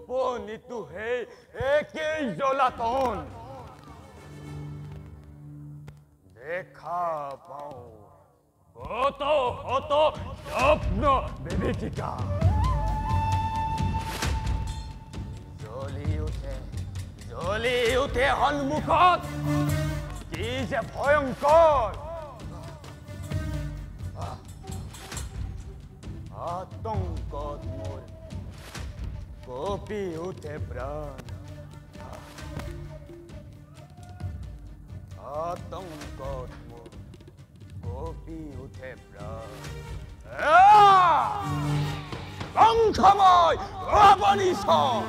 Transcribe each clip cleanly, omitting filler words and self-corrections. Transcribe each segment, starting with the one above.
Bonito rei, que Jonathan! Dekha pao, hoto, yapno bebetika. Joli ute hanmukot, ki je bhayankar. Atongkot mor. Kopi ute pran, atongkot mo, kopi ute pran. Bangkamoy, Abanison,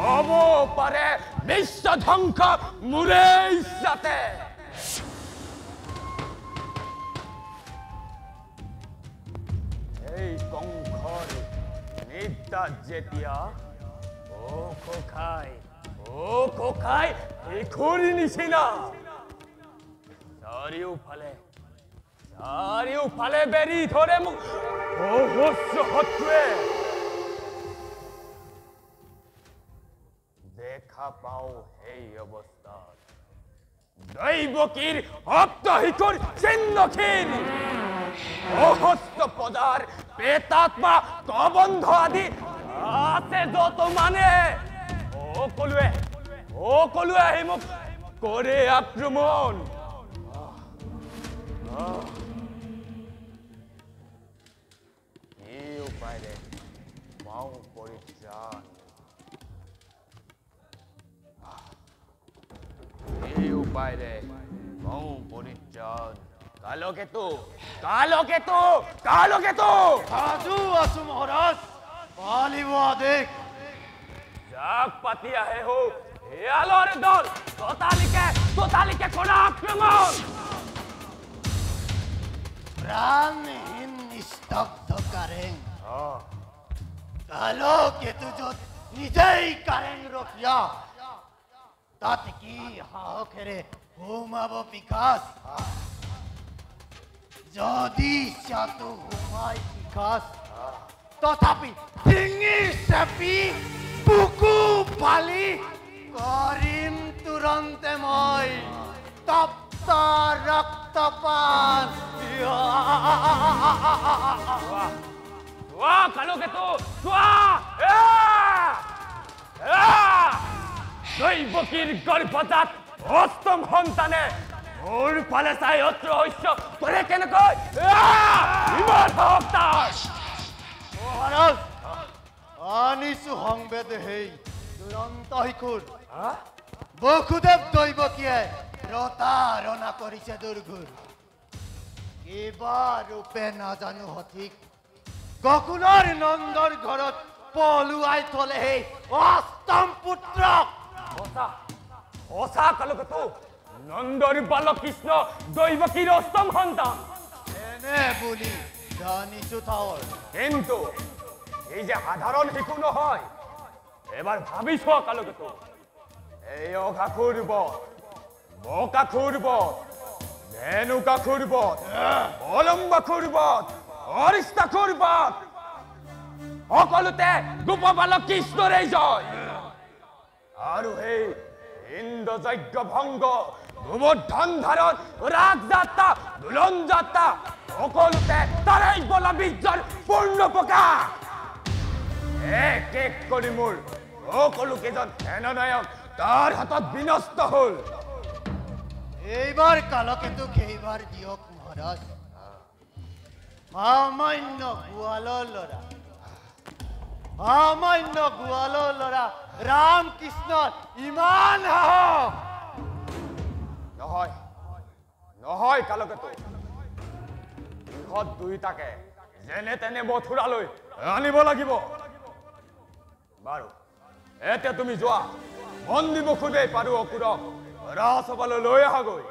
হব পাৰে বিশ্ব ধ্বংস মোৰে ইচ্ছাতে এই কংসৰ নিদ্ৰাত যেতিয়া ও খাই শিশুৰি নিচিনা চাৰিওফালে বেৰি ধৰে মোক সহস্ৰ শত্ৰুৱে দেখা পাওঁ সেই অৱস্থাত দৈৱকীৰ সপ্ত শিশুৰ চিহ্নহীন সহস্ৰ পদাৰ প্ৰেতাত্মা কবন্ধ আদি আছে যত মানে সকলোৱে আহি মোক কৰে আক্ৰমণ কি উপায়েৰে পাওঁ পৰিত্ৰাণ কালকেতু সাজু আছো মহাৰাজ পালিব আদেশ যাক পাতি আহে হো এয়ালৰ দল তোতালিকে কৰা আক্ৰমণ প্ৰাণহীন নিস্তব্ধ কাৰেং কালকেতু যত নিজেই কাৰেং ৰখিয়া তাতে কি সাহসেৰে হুমাব পিকাস যদি চাতু হুমাই পিকাস তথাপি ডিঙি চেপি বুকু পালি কৰিম তুৰন্তে মই তপ্ত ৰক্তপাত কালকেতু দৈৱকীৰ গৰ্ভজাত অষ্টম সন্তানে মোৰ ফালে চাই অস্ত্ৰ শস্য কৰে কেনেকৈ ইমান সাহস তাৰ মহাৰাজ আনিছো সংবেদ হেই দুৰন্ত শিশুৰ বসুদেৱ দৈৱকীয়ে প্ৰতাৰণা কৰিছে দুৰ্ঘুৰ কিবা ৰূপে নাজানো সঠিক গকুলৰ নন্দৰ ঘৰত পলুৱাই থলে সেই অষ্টম পুত্ৰক সঁচা কালকেতু নন্দৰ বালক কৃষ্ণ দৈৱকীৰ অষ্টম সন্তান এনে বুলি জানিছো তাৱৰ কিন্তু এই যে সাধাৰণ শিশু নহয় এবাৰ ভাবি চোৱা কালকেতু এই অঘাসুৰ বধ বকাসুৰ বধ ধেনুকাসুৰ বধ অলম্বাসুৰ বধ অৰিষ্টাসুৰ বধ সকলোতে গোপবালক কৃষ্ণৰে জয় আৰু সেই ইন্দ্ৰযজ্ঞ ভংগ গোবৰ্ধন ধাৰণ ৰাজযাত্ৰা দোলন যাত্ৰা সকলোতে তাৰেই বলা বীৰ্যৰ পূৰ্ণ প্ৰকাশ এক কৰি মোৰ সকলো কেইজন সেনানায়ক তাৰ হাতত বিনষ্ট হল এইবাৰ কালকেতু সেইবাৰ দিয়ক মহাৰাজ সামান্য গোৱালৰ ল'ৰা ৰাম কৃষ্ণৰ ইমান সাহস নহয় কালকেতু ইহঁত দুইটাকে যেনে তেনে মথুৰালৈ আনিব লাগিব বাৰু এতিয়া তুমি যোৱা বন্দী বসুদেৱ আৰু অসুৰক ৰাজসভালৈ লৈ আহাগৈ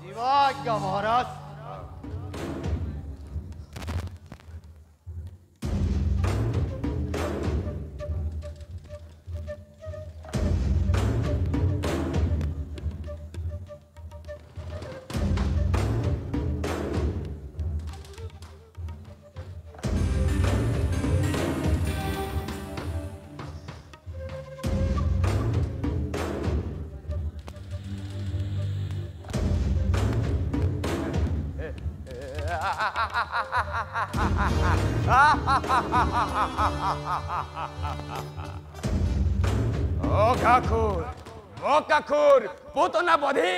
দিবাজ্ঞা মহাৰাজ অকাসুৰ পুতনা বধি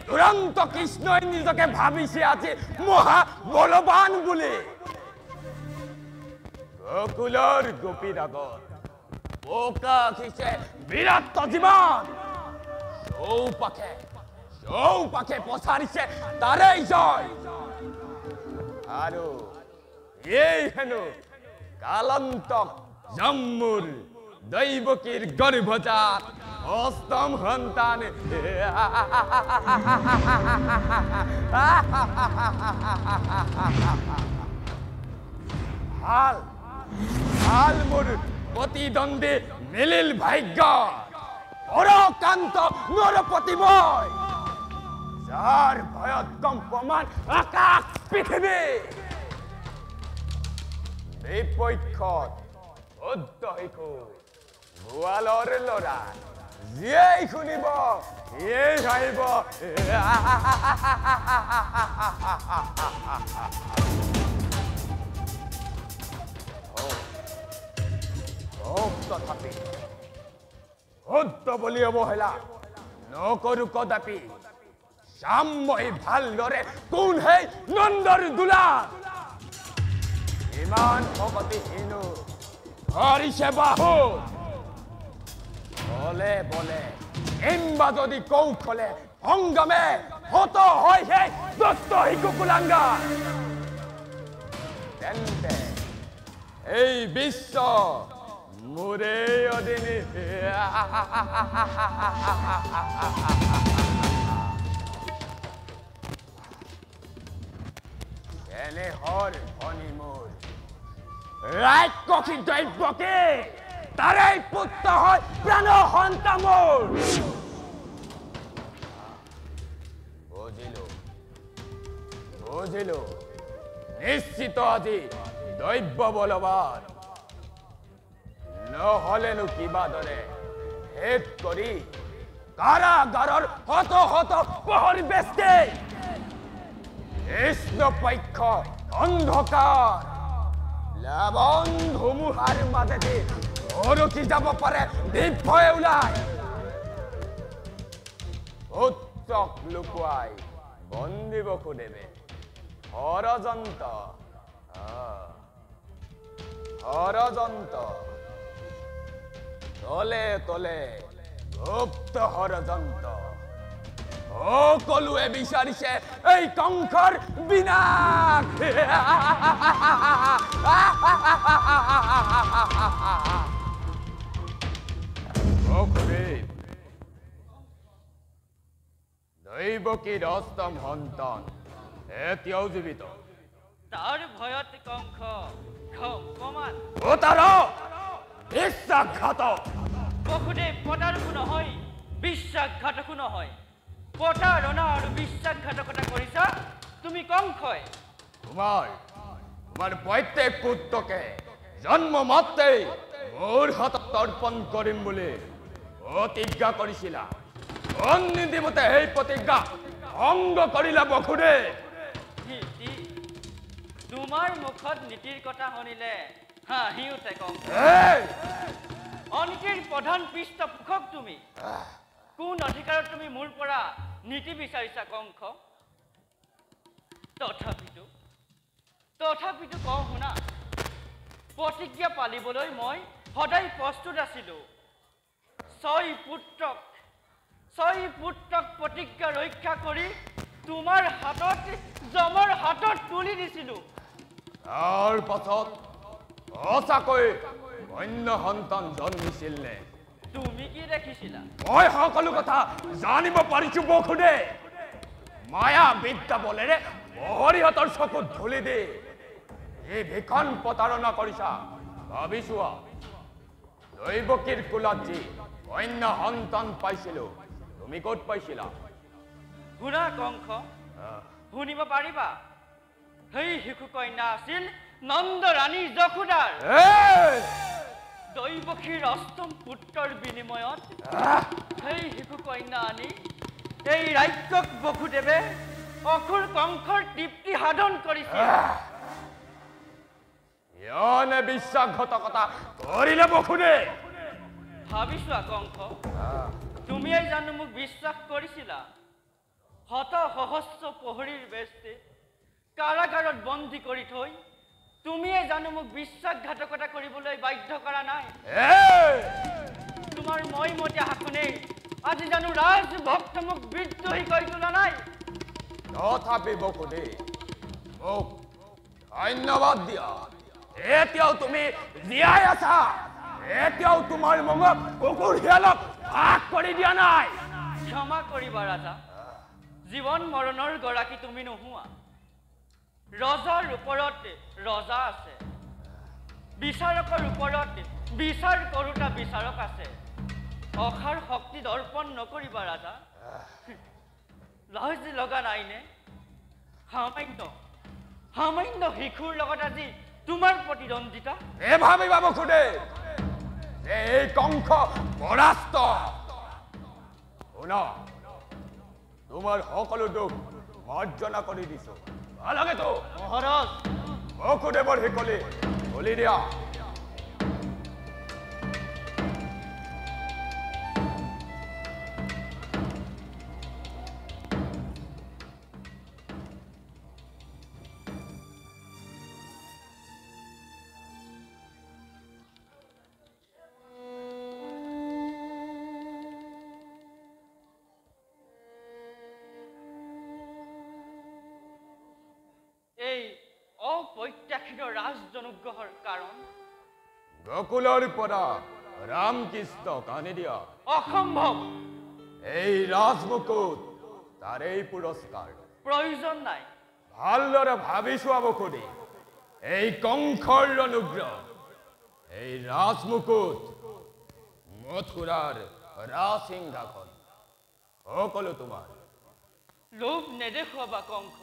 দুৰন্ত কৃষ্ণই নিজকে ভাবিছে আজি মহা বলৱান বুলি গকুলৰ গোপীৰ আগত বোকা খিছে বিৰাট জীবন চৌপাশে পচাৰিছে তাৰেই জয় আৰু এই হেনো কালন্তক জম্মুৰ দৈবকীৰ গৰ্ভজাত অষ্টম সন্তান হাল হাল মোৰ প্ৰতিদ্বন্দ্বী মিলিল ভাগ্য পৰকান্ত নৰপতিময় যাৰ ভয়ত কম্পমান আকাশ পৃথিৱী বিপক্ষত শুদ্ধ শিশু গোৱালৰ ল'ৰা যিয়েই শুনিব সিয়েই হাঁহিব তথাপি শুদ্ধ বুলি অৱহেলা নকৰো কদাপি চাম মই ভালদৰে কোন সেই নন্দৰ দোলা ইমান ভকতিহীন ধৰিছে বাহু বলে বলে ইম্বা যদি কৌশলে সংগমে হত হয় সেই দত্ত শিশু কুলাঙ্গা তেন্তে এই বিশ্ব মোৰে অধীনী এনে হৰ ধনী মোৰ ৰাক্ষসী দৈব্যকে তাৰেই পুত্ৰ হয় প্ৰাণ সন্তান মোৰ বুজিলো নিশ্চিত আজি দৈব্য বলৱান নহলেনো কিবা দৰে হেত কৰি কাৰাগাৰৰ হত হত পহৰ বেচে কৃষ্ণ পক্ষ অন্ধকাৰ লাবন ধুমুহাৰ মাজেদি অৰখি যাব পাৰে দিব্যই ওলাই পুত্ৰক লুকুৱাই বন্দী বসুদেৱে ষড়যন্ত্ৰ তলে তলে গুপ্ত ষড়যন্ত্ৰ সকলোৱে বিচাৰিছে এই কংসৰ বিনাশ দৈবকীৰ অষ্টম সন্তান এতিয়াও জীৱিত তাৰ ভয়ত কংস কমান বিশ্বাসঘাতক বসুদেৱ প্ৰতাৰকো নহয় বিশ্বাসঘাতকো নহয় প্ৰতাৰণা আৰু বিশ্বাসঘাতকতা কৰিছা তুমি কংসই তোমাৰ প্ৰত্যেক পুত্ৰকে জন্ম মাত্ৰেই মোৰ হাতত অৰ্পণ কৰিম বুলি প্ৰতিজ্ঞা কৰিছিলা অন্যদিমতে সেই প্ৰতিজ্ঞা ভংগ কৰিলা বসুদেৱ তোমাৰ মুখত নীতিৰ কথা শুনিলে হাঁহি উঠে কংস অনীতিৰ প্ৰধান পৃষ্ঠপোষক তুমি কোন অধিকাৰত তুমি মোৰ পৰা নীতি বিচাৰিছা কংস তথাপিতো কওঁ শুনা প্ৰতিজ্ঞা পালিবলৈ মই সদায় প্ৰস্তুত আছিলো ছয় পুত্ৰক প্ৰতিজ্ঞা ৰক্ষা কৰি তোমাৰ হাতত জমৰ হাতত তুলি দিছিলো তাৰ পাছত সঁচাকৈ অন্য সন্তান জন্মিছিল নে তুমি কি দেখিছিলা মই সকলো কথা জানিব পাৰিছো বসুদেৱ মায়া বিদ্যা বলেৰে হৰিহতৰ চকুত ধুলি দি এই ভীষণ প্ৰতাৰণা কৰিছা ভাবিছো দৈবকীৰ কুলত যি অন্য সন্তান পাইছিলো তুমি ক'ত পাইছিলা শুনা কংস শুনিব পাৰিবা সেই শিশু কন্যা আছিল নন্দৰাণীৰ যশোদাৰ দৈবকীৰ অষ্টম পুত্ৰৰ বিনিময়ত সেই শিশু কন্যা আনি এই ৰাক্ষস বসুদেৱে অসুৰ কংসৰ তৃপ্তি সাধন কৰিছে ইয়ানে বিশ্বাসঘাতকতা কৰিলে বসুদেৱ ভাবিছোৱা কংস তুমি জানো মোক বিশ্বাস কৰিছিলা শত সহস্ৰ প্ৰহৰীৰ বেষ্টে কাৰাগাৰত বন্দী কৰি থৈ তুমিয়ে জানো মোক বিশ্বাসঘাতকতা কৰিবলৈ বাধ্য কৰা নাই তোমাৰ মইমতীয়া শাসনে আজি জানো ৰাজভক্ত মোক বিদ্ৰোহী কৰি তোলা নাই তথাপি বসুদেৱ মোক ধন্যবাদ দিয়া এতিয়াও তুমি জীয়াই আছা এতিয়াও তোমাৰ মঙক কুকুৰ শিয়ালক ভাগ কৰি দিয়া নাই। ক্ষমা কৰিবা ৰাজা, জীৱন মৰণৰ গৰাকী তুমি নোহোৱা। ৰজাৰ ওপৰত ৰজা আছে, বিচাৰকৰ ওপৰত বিচাৰ কৰোতা বিচাৰক আছে। অসাৰ শক্তি দৰ্পণ নকৰিবা ৰাজা। লাজ লগা নাইনে? সামান্য শিশুৰ লগত আজি তোমাৰ প্ৰতিদ্বন্দ্বিতা। নেভাবিবা বসুদেৱ যে এই কংস পৰাস্ত। শুনা, তোমাৰ সকলো দুখ মাৰ্জনা কৰি দিছো। ভালকেতো মহাৰাজ বসুদেৱৰ শিকলি খুলি দিয়া। এই অপ্ৰত্যাশিত ৰাজজনুগ্ৰহৰ কাৰণ গকুলৰ পৰা ৰামকৃষ্ণ কানি দিয়া। অসম্ভৱ। এই ৰাজমুকুট তাৰেই পুৰস্কাৰ। প্ৰয়োজন নাই। ভালদৰে ভাবি চোৱা বসুদেৱ, এই কংসৰ অনুগ্ৰহ, এই ৰাজমুকুট, মথুৰাৰ ৰাজসিংহাসন সকলো তোমাৰ। লোভ নেদেখুৱাবা কংস।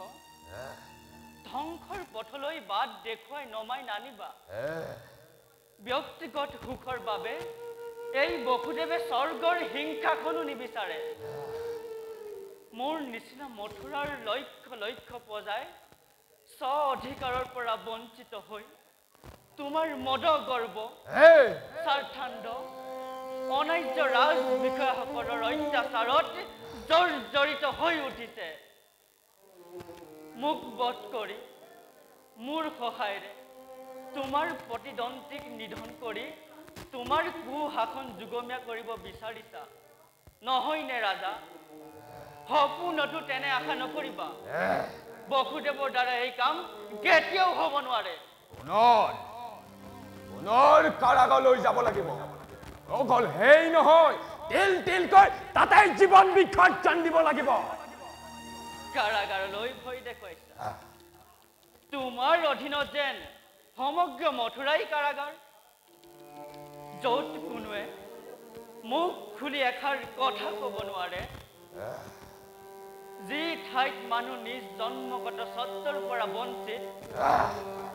ধ্বংসৰ পথলৈ বাট দেখুৱাই নমাই নানিবা। ব্যক্তিগত সুখৰ বাবে এই বসুদেৱে স্বৰ্গৰ হিংসাখনো নিবিচাৰে। মোৰ নিচিনা মথুৰাৰ লক্ষ লক্ষ প্ৰজাই স্ব অধিকাৰৰ পৰা বঞ্চিত হৈ তোমাৰ মদ গৰ্ব, স্বাৰ্থান্ধ, অনাৰ্য ৰাজ বিষয়াসকলৰ অত্যাচাৰত জৰ্জৰিত হৈ উঠিছে। মোক বধ কৰি মোৰ সহায়েৰে তোমাৰ প্ৰতিদ্বন্দ্বীক নিধন কৰি তোমাৰ কুশাসন যুগমীয়া কৰিব বিচাৰিছা, নহয়নে ৰাজা? সপোনতো তেনে আশা নকৰিবা। বসুদেৱৰ দ্বাৰা এই কাম কেতিয়াও হ'ব নোৱাৰে। পুনৰ কাৰাগাৰলৈ যাব লাগিব। অকল সেই নহয়, তিল তিলকৈ তাতে জীৱন বিসৰ্জন দিব লাগিব। কাৰাগাৰলৈ ভয় দেখুৱাইছা। তোমাৰ অধীনত যেন সমগ্ৰ মথুৰাই কাৰাগাৰ, য'ত কোনোৱে মুখ খুলি এষাৰ কথা ক'ব নোৱাৰে। যি ঠাইত মানুহ নিজ জন্মগত সত্বৰ পৰা বঞ্চিত,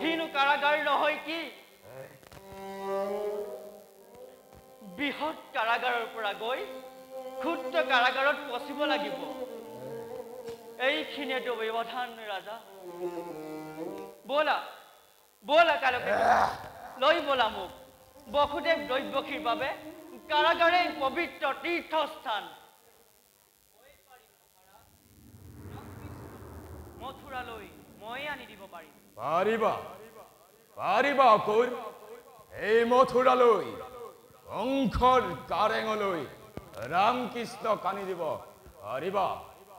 সিনো কাৰাগাৰ নহয় কি? বৃহৎ কাৰাগাৰৰ পৰা গৈ ক্ষুদ্ৰ কাৰাগাৰত পচিব লাগিব। এইখিনিয়েতো ব্যৱধান ৰাজা। ব'লা ব'লা কালকে লৈ ব'লা মোক। বসুদেৱ দৈৱকীৰ বাবে কাৰাগাৰেই পবিত্ৰ তীৰ্থস্থান। মথুৰালৈ মই আনি দিব পাৰিম। পাৰিবা অকুৰ। এই মথুৰালৈ, কংসৰ কাৰেঙলৈ ৰামকৃষ্ণ কানি দিব পাৰিবা?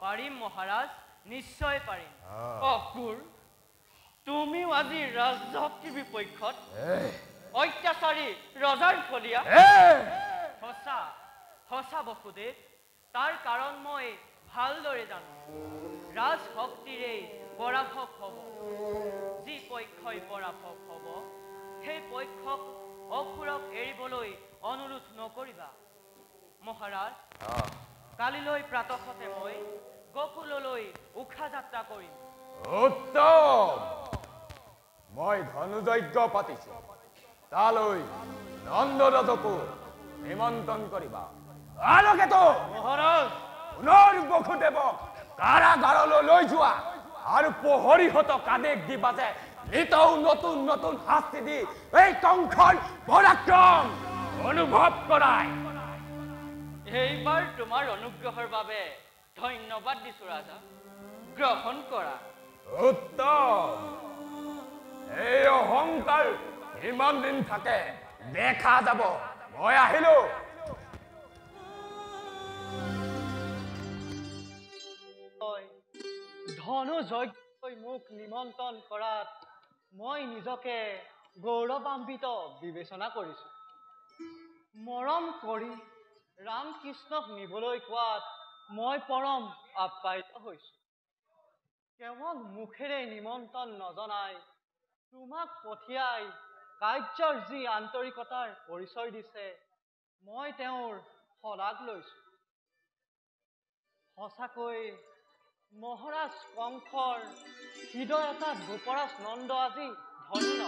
পাৰিম মহাৰাজ, নিশ্চয় পাৰিম। অকুৰ, তুমিও আজি ৰাজশক্তিৰ বিপক্ষত অত্যাচাৰী ৰজাৰ ফলীয়া। সঁচা সঁচা বসুদেৱ, তাৰ কাৰণ মই ভালদৰে জানো। ৰাজশক্তিৰেই পৰাভৱ হ'ব। যি পক্ষই পৰাভৱ হ'ব, সেই পক্ষক অসুৰক এৰিবলৈ অনুৰোধ নকৰিবা। মহাৰাজ, কালিলৈ প্ৰাতঃতে মই গকুললৈ উষা যাত্ৰা কৰিম। উত্তম। মই ধনুযজ্ঞ পাতিছো, তালৈ নন্দৰাজকো নিমন্ত্ৰণ কৰিবা। আনকেতো মহাৰাজ পুনৰ বসুদেৱক কাৰাগাৰলৈ লৈ যোৱা আৰু প্ৰহৰীহঁতক আদেশ দিবা যে নিতৌ নতুন নতুন শাস্তি দি এই কংসৰ পৰাক্ৰম অনুভৱ কৰাই। এইবাৰ তোমাৰ অনুগ্ৰহৰ বাবে ধন্যবাদ দিছো ৰাজা। গ্ৰহণ কৰা। উত্তম। এই অহংকাৰ ইমান দিন থাকে দেখা যাব। মই আহিলো। ধনুযজ্ঞই মোক নিমন্ত্ৰণ কৰাত মই নিজকে গৌৰৱান্বিত বিবেচনা কৰিছো। মৰম কৰি ৰামকৃষ্ণক নিবলৈ কোৱাত মই পৰম আপ্যায়িত হৈছোঁ। কেৱল মুখেৰে নিমন্ত্ৰণ নজনাই তোমাক পঠিয়াই কাৰ্যৰ যি আন্তৰিকতাৰ পৰিচয় দিছে, মই তেওঁৰ শলাগ লৈছোঁ। সঁচাকৈ মহাৰাজ কংসৰ হৃদয়তাত গোপৰাজ নন্দ আজি ধন্য।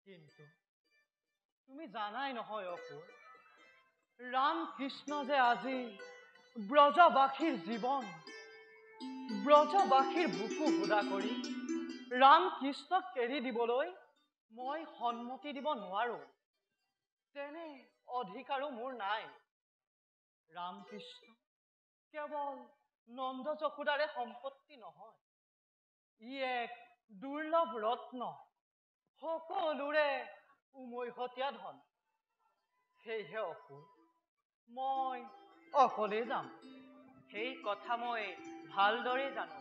কিন্তু তুমি জানাই নহয় অসুৰ, ৰামকৃষ্ণ যে আজি ব্ৰজবাসীৰ জীৱন, ব্ৰজবাসীৰ বুকু সুদা কৰি ৰামকৃষ্ণক এৰি দিবলৈ মই সন্মতি দিব নোৱাৰো। তেনে অধিকাৰো মোৰ নাই। ৰামকৃষ্ণ কেৱল নন্দ যশোদাৰে সম্পত্তি নহয়, ই এক দুৰ্লভ ৰত্ন, সকলোৰে উমৈহতীয়া ধন। সেয়েহে অসুৰ, মই অকলে যাম। সেই কথা মই ভালদৰে জানো।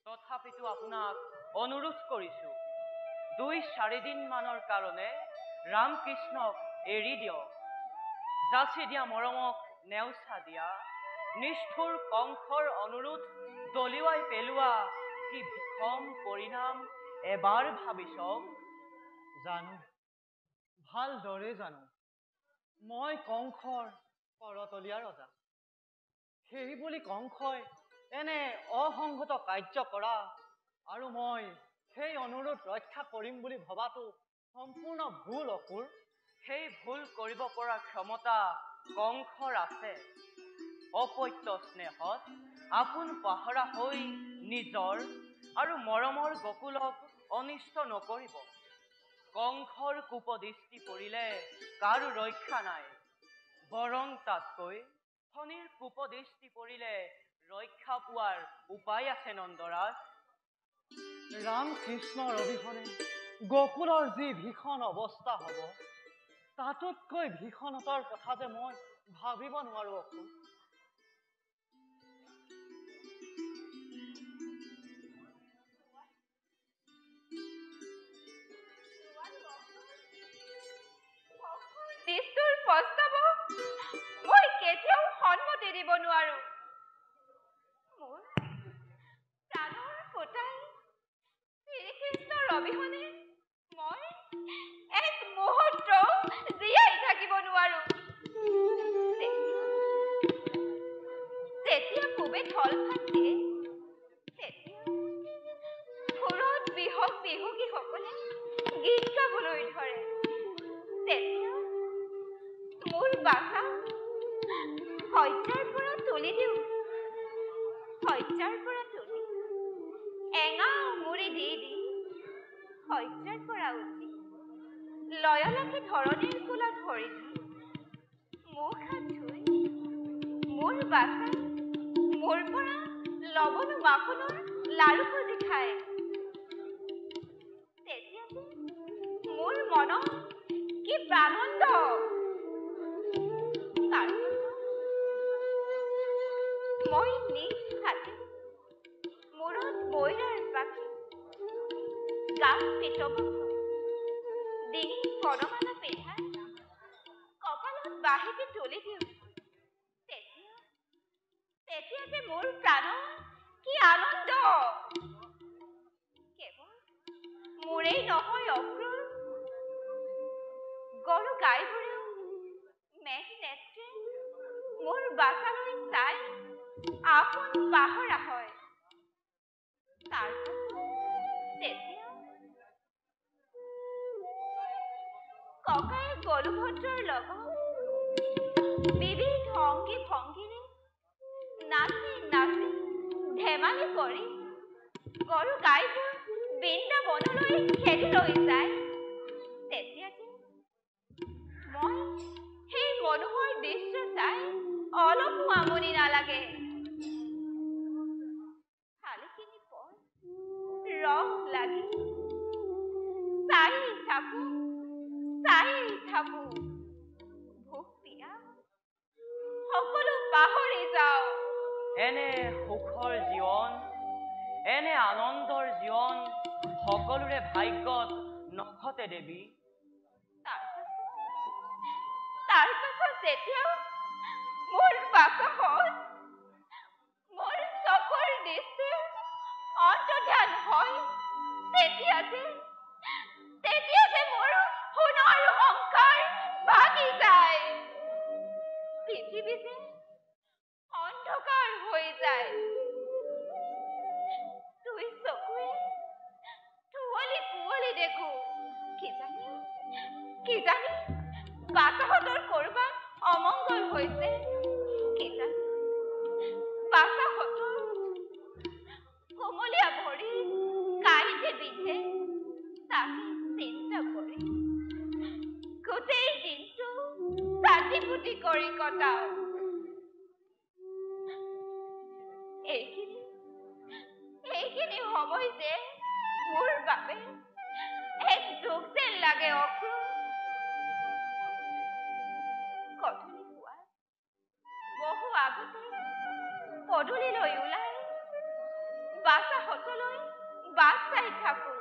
তথাপিতো আপোনাক অনুৰোধ কৰিছোঁ, 2-4 দিন মানৰ কাৰণে ৰামকৃষ্ণক এৰি দিয়ক। যাচি দিয়া মৰমক নেওচা দিয়া, নিষ্ঠুৰ কংসৰ অনুৰোধ দলিওৱাই পেলোৱা কি বিষম পৰিণাম এবাৰ ভাবি চাওক। জানো, ভালদৰে জানো, মই কংসৰ কৰতলীয়া ৰজা। সেই বুলি কংসই এনে অসংগত কাৰ্য কৰা আৰু মই সেই অনুৰোধ ৰক্ষা কৰিম বুলি ভবাটো সম্পূৰ্ণ ভুল অসুৰ। সেই ভুল কৰিব পৰা ক্ষমতা কংসৰ আছে। অপত্য স্নেহত আপোন পাহৰা হৈ নিজৰ আৰু মৰমৰ গকুলক অনিষ্ট নকৰিব। কংসৰ কুপদৃষ্টি পৰিলে কাৰো ৰক্ষা নাই। বৰং তাতকৈ শনিৰ কুপদৃষ্টি পৰিলে ৰক্ষা পোৱাৰ উপায় আছে নন্দৰাজ। ৰামকৃষ্ণৰ অবিহনে গকুলৰ যি ভীষণ অৱস্থা হ'ব, তাতোতকৈ ভীষণতাৰ কথা যে মই ভাবিব নোৱাৰো অসুৰ। নিষ্ঠুৰ প্ৰস্তাৱক মই কেতিয়াও সন্মতি দিব নোৱাৰো। মোৰ প্ৰাণৰ ফুটাই শ্ৰীকৃষ্ণৰ অবিহনে মই এক মুহূৰ্ত জীয়াই থাকিব নোৱাৰো। যেতিয়া পূবে ঢলফাল দিয়ে, তেতিয়া সুৰত বিহুগীসকলে গীত গাবলৈ ধৰে। তেতিয়া মোৰ বাসা শয্যাৰ পৰা তুলি দিওঁ, শয্যাৰ পৰা তুলি এঙা মুৰি দি দি শয্যাৰ পৰা উঠি লয়লাকে ধৰণীৰ কোলাত ভৰি দি মুখ হাত ধুই মোৰ বাসাই মোৰ পৰা লৱণ মাখনৰ লাৰু খুজি খায়। তেতিয়া মোৰ মনত কি প্ৰাণন্দ। মই নিজ হাতে মূৰত ময়ৰাৰ পাখি, গাত পীতবন্ধ, ডিঙিত পদমালা পিন্ধাই কপালত বাঁহীটি তুলি দিওঁ। তেতিয়া যে মোৰ প্ৰাণৰ কি আনন্দ। কেৱল মোৰেই নহয় অক্ৰূৰ, গৰু গাইবোৰেও মেঘ নেত্ৰে মোৰ বাসালৈ চাই আপোন পাহৰা হয়। তাৰ তেতিয়া ককাই বলভদ্ৰৰ লগত বিবিধ অংগী ভংগীৰে নাচি নাচি ধেমালি কৰি গৰু গাইবোৰ বৃন্দাবনলৈ খেদি লৈ যায়। তেতিয়া যে মই সেই মনোহৰ দৃশ্য চাই অলপো আমনি নালাগে। ভালেখিনি পৰ ৰস লাগি চাই থাকো, ভোক পিয়া সকলো পাহৰি যাওঁ। এনে সুখৰ জীৱন এনে আনন্দৰ জীৱন সকলোৰে ভাগ্যত নঘটে দেৱী। তাৰ পাছত যেতিয়া মোৰ বাকহত মোৰ চকুৰ দৃষ্টি অন্তৰ্ধান হয়, তেতিয়া যে মোৰ সোণৰ অহংকাৰ ভাঙি যায়। পৃথিৱী যে অন্ধকাৰ হৈ যায়। দুই চকুৱে ধুৱলি কুঁৱলী দেখো। কি জানি বাচাহঁতৰ কৰবাত অমংগল হৈছে। কি জানি বাচাহঁতৰ কোমলীয়া ভৰি কাঁইটে বিন্ধে, তাকে চিন্তা কৰি গোটেই দিনটো চাটি ফুটি কৰি কটাও। এইখিনি সময় যে মোৰ বাবে এক যুগ যেন লাগে। অক্ৰূৰ গধূলি পুৱাৰ বহু আগতে পদূলিলৈ ওলাই বাচাহঁতলৈ বাট চাই থাকো।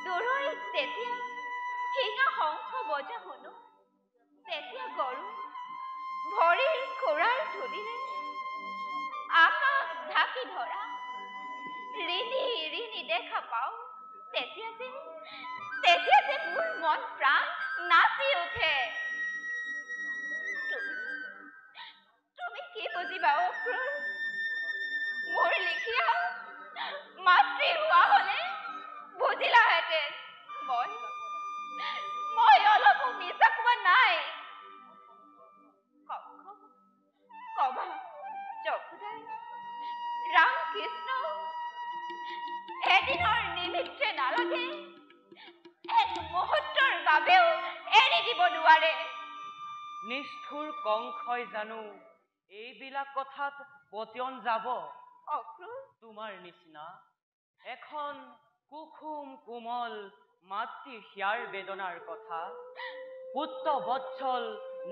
দূৰৈত যেতিয়া শিঙা শংখ বজা শুনো, তেতিয়া গৰু ভৰিৰ খুৰাৰ ধূলিৰে আকাশ ঢাকি ধৰা ৰিণি দেখা পাওঁ। তেতিয়া যে মোৰ মন প্ৰাণ নাচি উঠে। তুমি কি বুজিবা অক্ৰূৰ? মোৰ লিখিয়া মাতৃ হোৱা হলে বুজিলাহেঁতেন মই অলপো মিছা কোৱা নাই। কবা চকুদাই ৰাম কৃষ্ণ এদিনৰ নিমিত্তে নালাগে, এক মুহূৰ্তৰ বাবেও এৰি দিব নোৱাৰে। নিষ্ঠুৰ কংসই জানো এইবিলাক কথাত পতিয়ন যাব? অক্ৰূৰ তোমাৰ নিচিনা এখন কুসুম কোমল মাতৃ হিয়াৰ বেদনাৰ কথা, পুত্ৰ বৎসল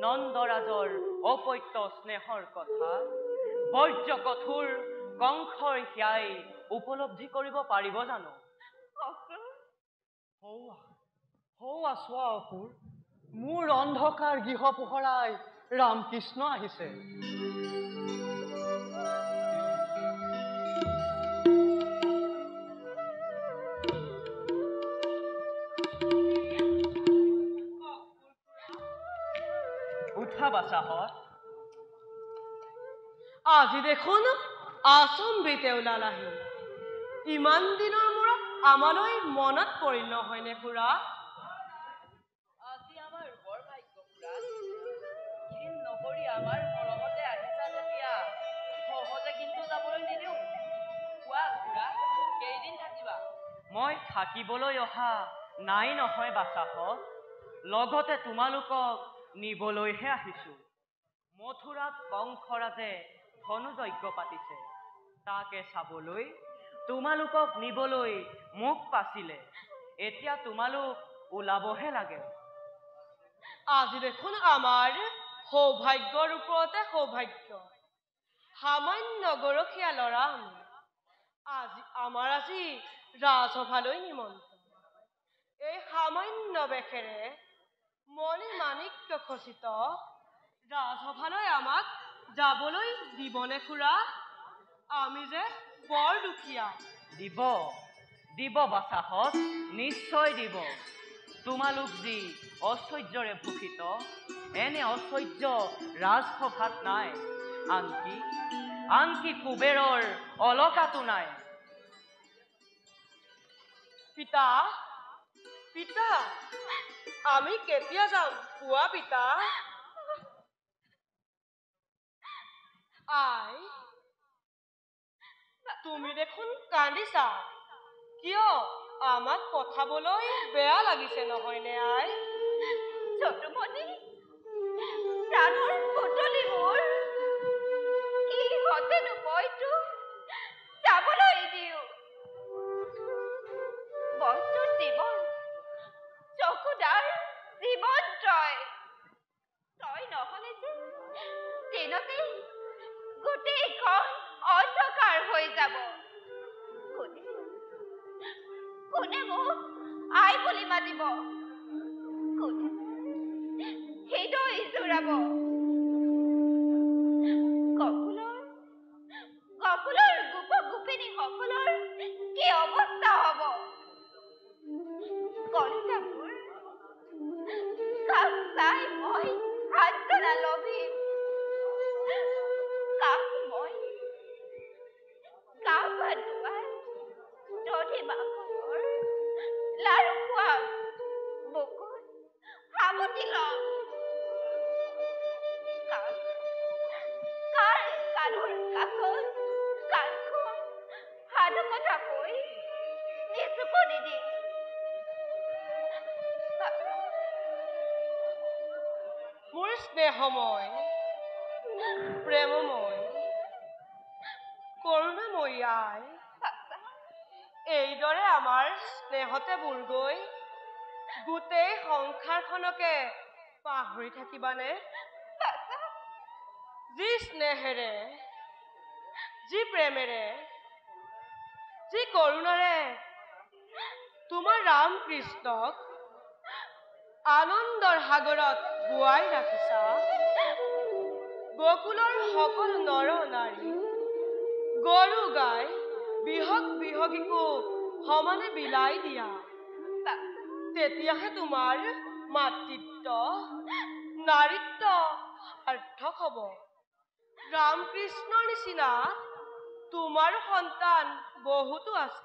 নন্দৰাজৰ অপত্য স্নেহৰ কথা বৰ্জ্য কঠোৰ কংসৰ হিয়াই উপলব্ধি কৰিব পাৰিব জানো? হৌৱা চোৱা অক্ৰূৰ, মোৰ অন্ধকাৰ গৃহ পোহৰাই ৰামকৃষ্ণ আহিছে। উঠা বাচাহঁত, আজি দেখোন আচম্বিতে ওলালাহি। ইমান দিনৰ মূৰত আমালৈ মনত পৰিল নহয়নে খুৰা? আজি আমাৰ বৰ ভাগ্য খুৰা। ঘিণ নকৰি আমাৰ মৰমতে আহিছা যেতিয়া সহজে কিন্তু যাবলৈ নিদিওঁ। কোৱা খুৰা, কেইদিন থাকিবা? মই থাকিবলৈ অহা নাই নহয় বাচাহঁত, লগতে তোমালোকক নিবলৈহে আহিছো। মথুৰাত কংসৰাজে ধনুযজ্ঞ পাতিছে, তাকে চাবলৈ তোমালোকক নিবলৈ মোক পাছিলে। এতিয়া তোমালোক ওলাবহে লাগে। আজি দেখোন আমাৰ সৌভাগ্যৰ ওপৰতে সৌভাগ্য। সামান্য গৰখীয়া ল'ৰা আমাৰ আজি ৰাজসভালৈ নিমন্ত্ৰণ। এই সামান্য বেশেৰে মনে মাণিক্য খচিত ৰাজসভালৈ আমাক যাবলৈ দিবনে খুৰা? আমি যে বৰ দুখীয়া। দিব বাচাহঁত, নিশ্চয় দিব। তোমালোক যি ঐশ্বৰ্যৰে ভূষিত, এনে ঐশ্বৰ্য ৰাজসভাত নাই। আনকি কুবেৰৰ অলকাতো নাই। পিতা, আমি কেতিয়া যাম কোৱা পিতা? আই, তুমি দেখোন কান্দিছা। কিয়? আমাক পঠাবলৈ বেয়া লাগিছে নহয়নে আই? যদুমণি, প্ৰাণৰ পুতলিবোৰ, কিহতেনো মইতো যাবলৈ দিওঁ। বস্তুৰ জীৱন, চকুদাৰ জীৱন তই নহলে যে দিনতে গোটেইখন অন্ধকাৰ হৈ যায়। কোনে মোক আই বুলি মাতিব? কোনে হৃদয় জোৰাব? ককুলৰ গোপিনী সকলৰ কি অৱস্থা হব? কলিজাবোৰ কাক চাই মই সান্তনা লভিম? কাক মই গা পা ধুৱাই দধি মাখনৰ লাৰু খুৱাম? বুকুত সাৱটি লম? কাৰ কাণৰ কাষত কাণখন সাধু কথা কৈ নিচুকনি দিম? মোৰ স্নেহময়, প্ৰেমময়, কৰুণাময়ী আই, এইদৰে আমাৰ স্নেহতে বুৰ গৈ গোটেই সংসাৰখনকে পাহৰি থাকিবানে? যি স্নেহেৰে, যি প্ৰেমেৰে, যি কৰুণাৰে তোমাৰ ৰাম কৃষ্ণক আনন্দৰ সাগৰত বুৱাই ৰাখিছা, গকুলৰ সকলো নৰ নাৰী গৰু গাই বিহগ বিহগীকো সমানে বিলাই দিয়া, তেতিয়াহে তোমাৰ মাতৃত্ব নাৰীত্ব সাৰ্থক হ'ব। ৰামকৃষ্ণৰ নিচিনা তোমাৰো সন্তান বহুতো আছে।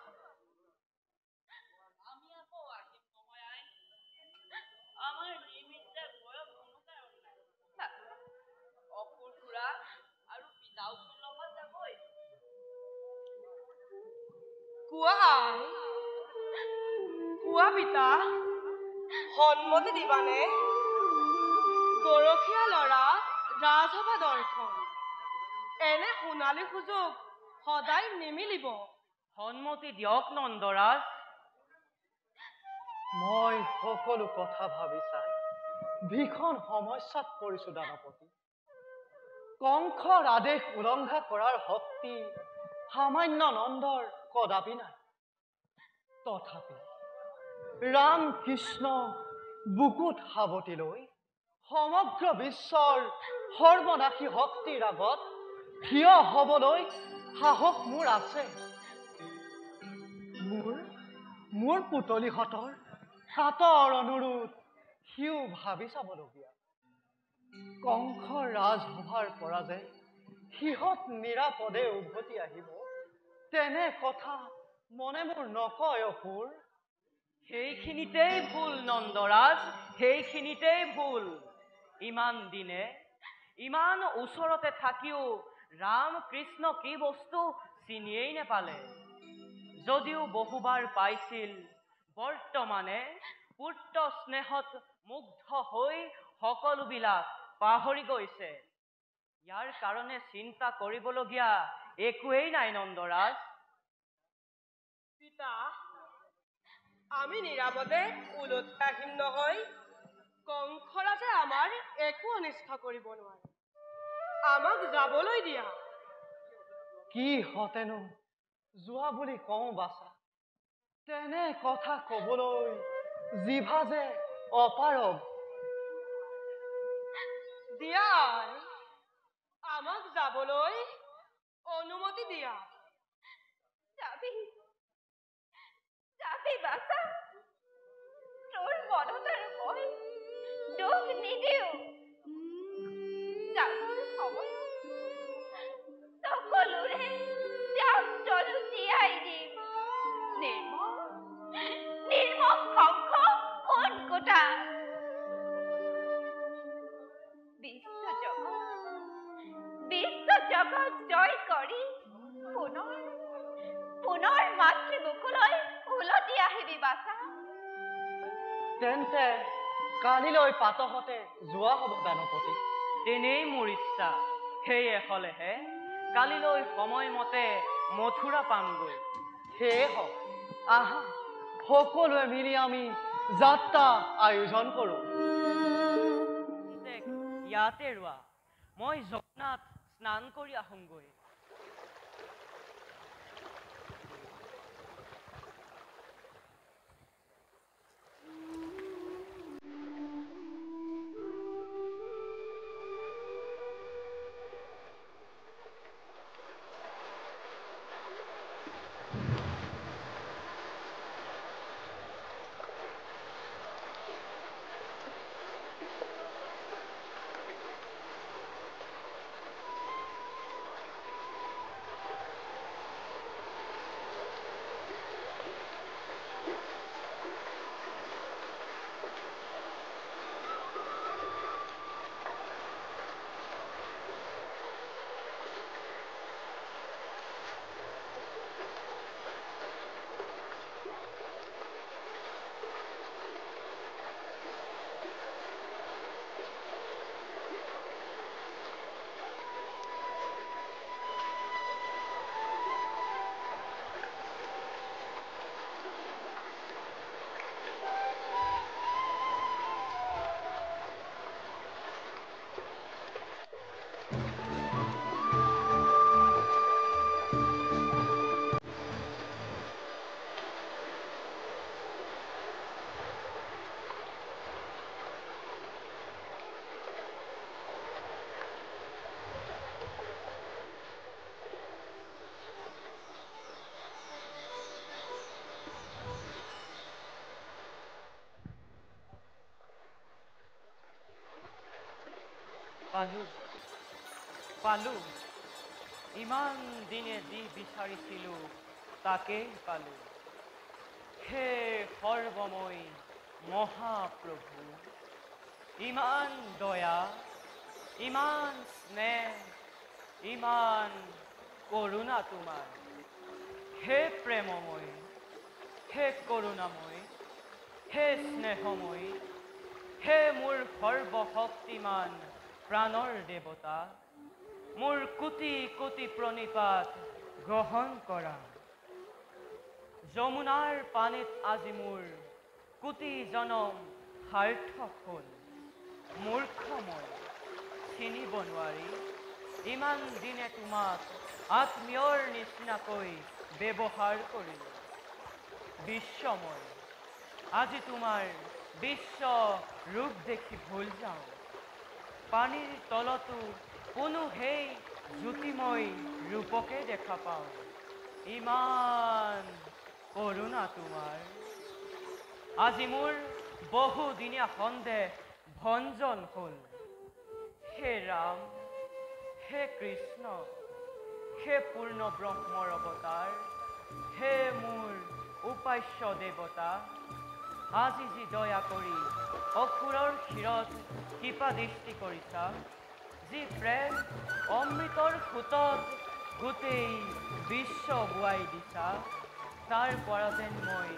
কোৱা পিতা, সন্মতি দিবানে? গৰখীয়া ল'ৰা ৰাজসভা দৰ্শন, এনে সোণালী সুযোগ সদায় নিমিলিব। সন্মতি দিয়ক নন্দৰাজ। মই সকলো কথা ভাবি চাই ভীষণ সমস্যাত পৰিছো দানপতি। কংসৰ আদেশ উলংঘা কৰাৰ শক্তি সামান্য নন্দৰ কদাপি নাই। তথাপি ৰাম কৃষ্ণ বুকুত সাৱটি লৈ সমগ্ৰ বিশ্বৰ সৰ্বনাশী শক্তিৰ আগত থিয় হ'বলৈ সাহস মোৰ আছে। মোৰ পুতলিহঁতৰ কাতৰ অনুৰোধ সিও ভাবি চাবলগীয়া। কংসৰ ৰাজসভাৰ পৰা যে সিহঁত নিৰাপদে উভতি আহিব, তেনে কথা মনে মোৰ নকয় অসুৰ। সেইখিনিতেই ভুল নন্দৰাজ, সেইখিনিতেই ভুল। ইমান দিনে ইমান ওচৰতে থাকিও ৰাম কৃষ্ণ কি বস্তু চিনিয়েই নেপালে। যদিও বহুবাৰ পাইছিল, বৰ্তমানে পুত্ৰ স্নেহত মুগ্ধ হৈ সকলোবিলাক পাহৰি গৈছে। ইয়াৰ কাৰণে চিন্তা কৰিবলগীয়া একোৱেই নাই নন্দৰাজ। পিতা, আমি নিৰাপদে ওলটি আহিম নহয়। কংসৰাজে আমাৰ একো অনিষ্ট কৰিব নোৱাৰে। আমাক যাবলৈ দিয়া। কি হতেনো যোৱা বুলি কওঁ বাছা, তেনে কথা কবলৈ জিভা যে অপাৰগ। দিয়া, আমাক যাবলৈ অনুমতি দিয়া। যাবি বাছা, তোৰ মনত আৰু মই দুখ নিদিওঁ। যাবৰ সময়ত সকলোৰে ত্যাগ তিয়াই দিম। নিৰ্মম কংস কোন কোটা বিশ্ব জগত জয় কৰি পুনৰ মাতৃবুকুলৈ উলটি আহিবি বাছা। তেন্তে কালিলৈ পাতহতে যোৱা হ'ব দানপতি। তেনেই মোৰ ইচ্ছা। সেয়ে হলেহে কালিলৈ সময়মতে মথুৰা পামগৈ। সেয়ে হওক, আহা সকলোৱে মিলি আমি যাত্ৰা আয়োজন কৰোঁ। ইয়াতে ৰোৱা, মই যমুনাত স্নান কৰি আহোঁগৈ। পালো পালো ইমান দিনে যি বিচাৰিছিলো তাকেই পালো হে সৰ্বময় মহাপ্ৰভু ইমান দয়া ইমান স্নেহ ইমান কৰুণা তোমাৰ হে প্ৰেমময় হে কৰুণাময় হে স্নেহময় হে মোৰ সৰ্বশক্তিমান প্ৰাণৰ দেৱতা মোৰ কোটি কোটি প্ৰণিপাত গ্ৰহণ কৰা যমুনাৰ পানীত আজি মোৰ কোটি জনম সাৰ্থক হ'ল মূৰ্খ মই চিনিব নোৱাৰি ইমান দিনে তোমাক আত্মীয়ৰ নিচিনাকৈ ব্যৱহাৰ কৰিলোঁ বিশ্বময় আজি তোমাৰ বিশ্ব ৰূপ দেখি ভুল যাওঁ পানীৰ তলতো কোনো সেই জ্যোতিময় ৰূপকে দেখা পাওঁ ইমান কৰুণা তোমাৰ আজি মোৰ বহুদিনীয়া সন্দেহ ভঞ্জন হ'ল হে ৰাম হে কৃষ্ণ হে পূৰ্ণ ব্ৰহ্মৰ অৱতাৰ হে মোৰ উপাস্য দেৱতা আজি যি দয়া কৰি অসুৰৰ শিৰত কৃপা দৃষ্টি কৰিছা যি প্ৰেম অমৃতৰ সোঁতত গোটেই বিশ্ব বোৱাই দিছা তাৰ পৰা যেন মই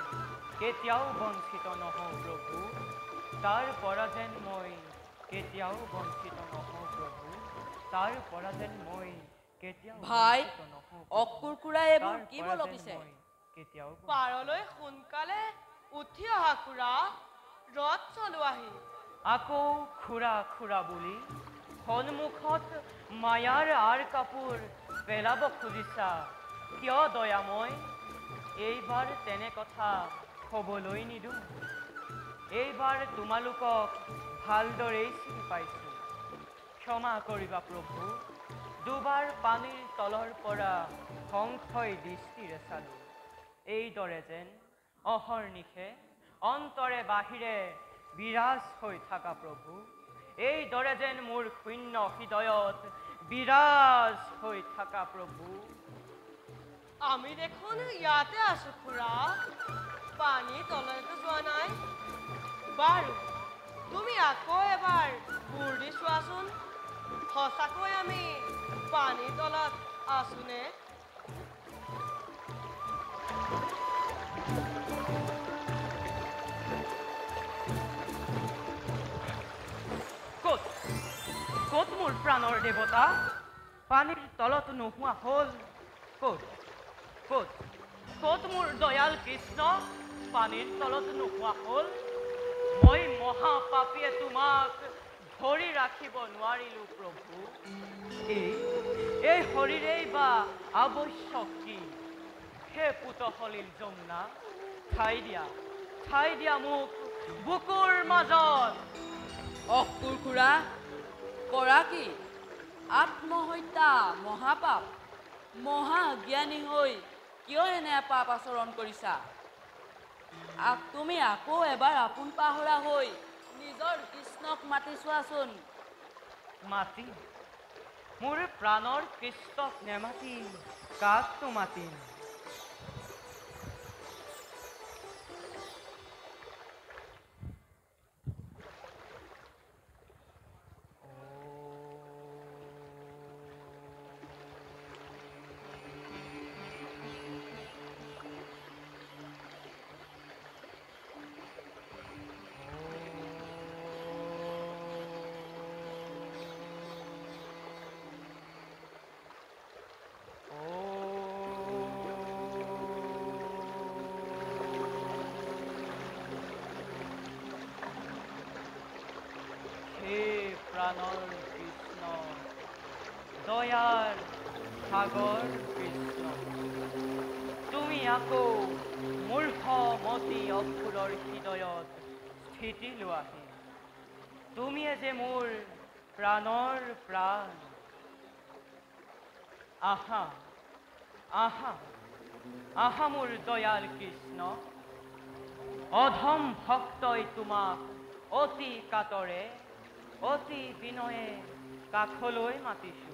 কেতিয়াও বঞ্চিত নহওঁ প্ৰভু তাৰ পৰা যেন মই কেতিয়াও বঞ্চিত নহওঁ প্ৰভু তাৰ পৰা যেন মই কেতিয়াও ভাই বঞ্চিত নহওঁ অকুৰকুৰা এইবোৰ তাৰ কি পৰা যেন বলকিছে মই কেতিয়াও পাৰলৈ সোনকালে উঠি অহা খুৰা ৰথ চলোৱাহি আকৌ খুৰা খুৰা বুলি সন্মুখত মায়াৰ আৰ কাপোৰ পেলাব খুজিছা কিয় দয়াময় এইবাৰ তেনে কথা হ'বলৈ নিদো এইবাৰ তোমালোকক ভালদৰেই চিনি পাইছোঁ ক্ষমা কৰিবা প্ৰভু দুবাৰ পানীৰ তলৰ পৰা সংশয় দৃষ্টিৰে চালো এইদৰে যেন অহৰ্নিশে অন্তৰে বাহিৰে বিৰাজ হৈ থকা প্ৰভু এইদৰে যেন মোৰ শূন্য হৃদয়ত বিৰাজ হৈ থকা প্ৰভু আমি দেখোন ইয়াতে আছো খুৰা পানী তললৈতো যোৱা নাই বাৰু তুমি আকৌ এবাৰ বুৰ দি চোৱাচোন সঁচাকৈ আমি পানীৰ তলত আছোনে ক'ত ক'ত মোৰ প্ৰাণৰ দেৱতা পানীৰ তলত নোহোৱা হ'ল ক'ত ক'ত ক'ত মোৰ দয়াল কৃষ্ণ পানীৰ তলত নোহোৱা হ'ল মই মহাপাপীয়ে তোমাক ধৰি ৰাখিব নোৱাৰিলোঁ প্ৰভু এই শৰীৰেই বা আৱশ্যক কি হে পুতসলিল যমুনা ঠাই দিয়া মোক বুকুৰ মাজত অকুৰকুৰা কৰা কি আত্মহত্যা মহাপাপ মহা অজ্ঞানী হৈ কিয় এনে পাপ আচৰণ কৰিছা তুমি আকৌ এবাৰ আপোন পাহৰা হৈ নিজৰ কৃষ্ণক মাতি চোৱাচোন মাতি মোৰ প্ৰাণৰ কৃষ্ণক নেমাতিম কাকটো মাতিম প্ৰাণৰ কৃষ্ণ দয়াৰ সাগৰ কৃষ্ণ তুমি আকৌ মূৰ্খমতী অসুৰৰ হৃদয়ত স্থিতি লোৱাহি তুমিয়ে যে মোৰ প্ৰাণৰ প্ৰাণ আহা আহা আহা মোৰ দয়াল কৃষ্ণ অধম ভক্তই তোমাক অতি কাতৰে অতি বিনয়ে কাষলৈ মাতিছো।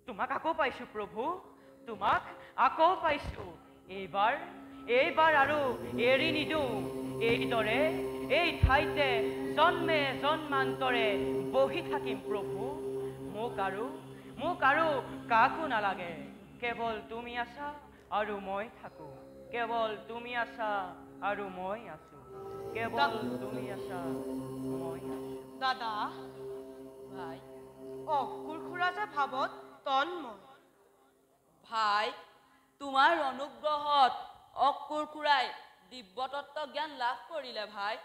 তোমাক আকৌ পাইছো প্ৰভু, তোমাক আকৌ পাইছো। এইবাৰ আৰু এৰি নিদিওঁ। এইদৰে এই ঠাইতে জন্মে জন্মান্তৰে বহি থাকিম প্ৰভু। মোক আৰু কাকো নালাগে। কেৱল তুমি আছা আৰু মই থাকো। কেৱল তুমি আছা আৰু মই আছো। কেৱল তুমি আছা, মই আছো। দাদা, ভাই অকুৰ খুৰা যে ভাৱত তন্ময়। ভাই, তোমাৰ অনুগ্ৰহত অক্কুৰ খুৰাই দিব্যতত্ত্ব জ্ঞান লাভ কৰিলে ভাই।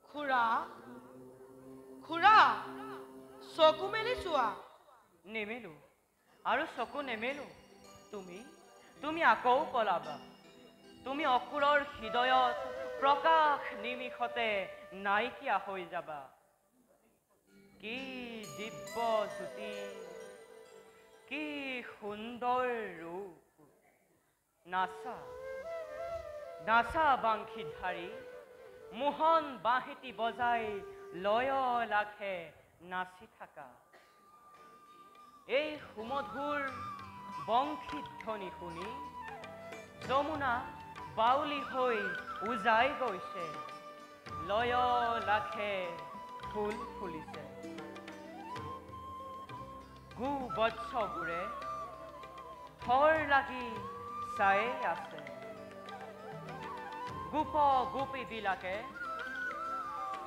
খুৰা, চকু মেলি চোৱা। নেমেলো আৰু চকু নেমেলো। তুমি আকৌ পলাবা। তুমি অকুৰৰ হৃদয়ত প্ৰকাশ নিমিষতে নাইকিয়া হৈ যাবা। কি দিব্য জ্যোতি, কি সুন্দৰ ৰূপ। নাচা বাংশীধাৰী, মোহন বাঁহীটি বজাই লয় লাখে নাচি থাকা। এই সুমধুৰ বংশীধ্বনি শুনি যমুনা বাউলি হৈ উজাই গৈছে। লয় লাখে ফুল ফুলিছে। গো বৎসবোৰে থৰ লাগি চায়ে আছে। গোপ গোপীবিলাকে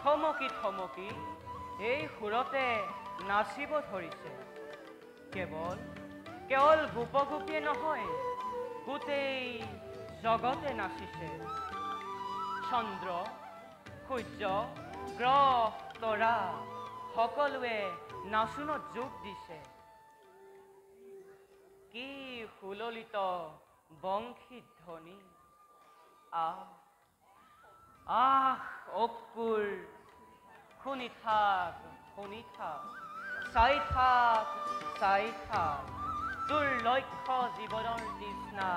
থমকি থমকি এই সুৰতে নাচিব ধৰিছে। কেৱল গোপ গোপীয়ে নহয়, গোটেই জগতে নাচিছে। চন্দ্ৰ, সূৰ্য, গ্ৰহ, তৰা সকলোৱে নাচোনত যোগ দিছে। কি সুললিত বংশীধ্বনি। অক্কুৰ, শুনি থাক, চাই থাক। তোৰ লক্ষ্য জীৱনৰ তৃষ্ণা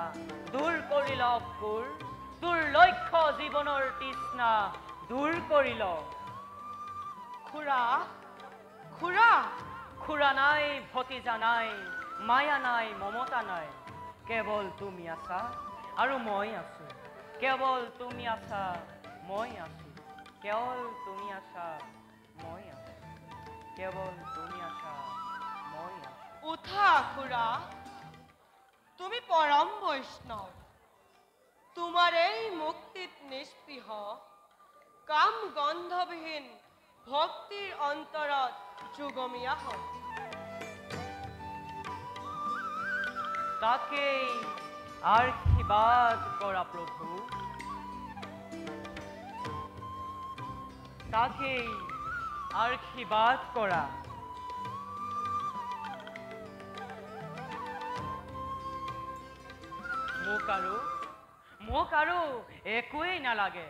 দূৰ কৰিল অক্কুৰ। তোৰ লক্ষ্য জীৱনৰ তৃষ্ণা দূৰ কৰিল। খুৰা নাই, ভতিজা নাই, মায়া নাই, মমতা নাই। কেৱল তুমি আছা আৰু মই আছো। কেৱল তুমি আছা, মই আছো। কেৱল তুমি আছা, মই আছো। কেৱল তুমি আছা, মই আছো। উঠা খুৰা, তুমি পৰম বৈষ্ণৱ। তোমাৰ এই মুক্তিত নিস্পৃহ কাম গন্ধবিহীন ভক্তিৰ অন্তৰত যুগমীয়া হয়। তাকেই আশীৰ্বাদ কৰা প্ৰভু। তাকেই আশীৰ্বাদ কৰা। মোক আৰু একোৱেই নালাগে।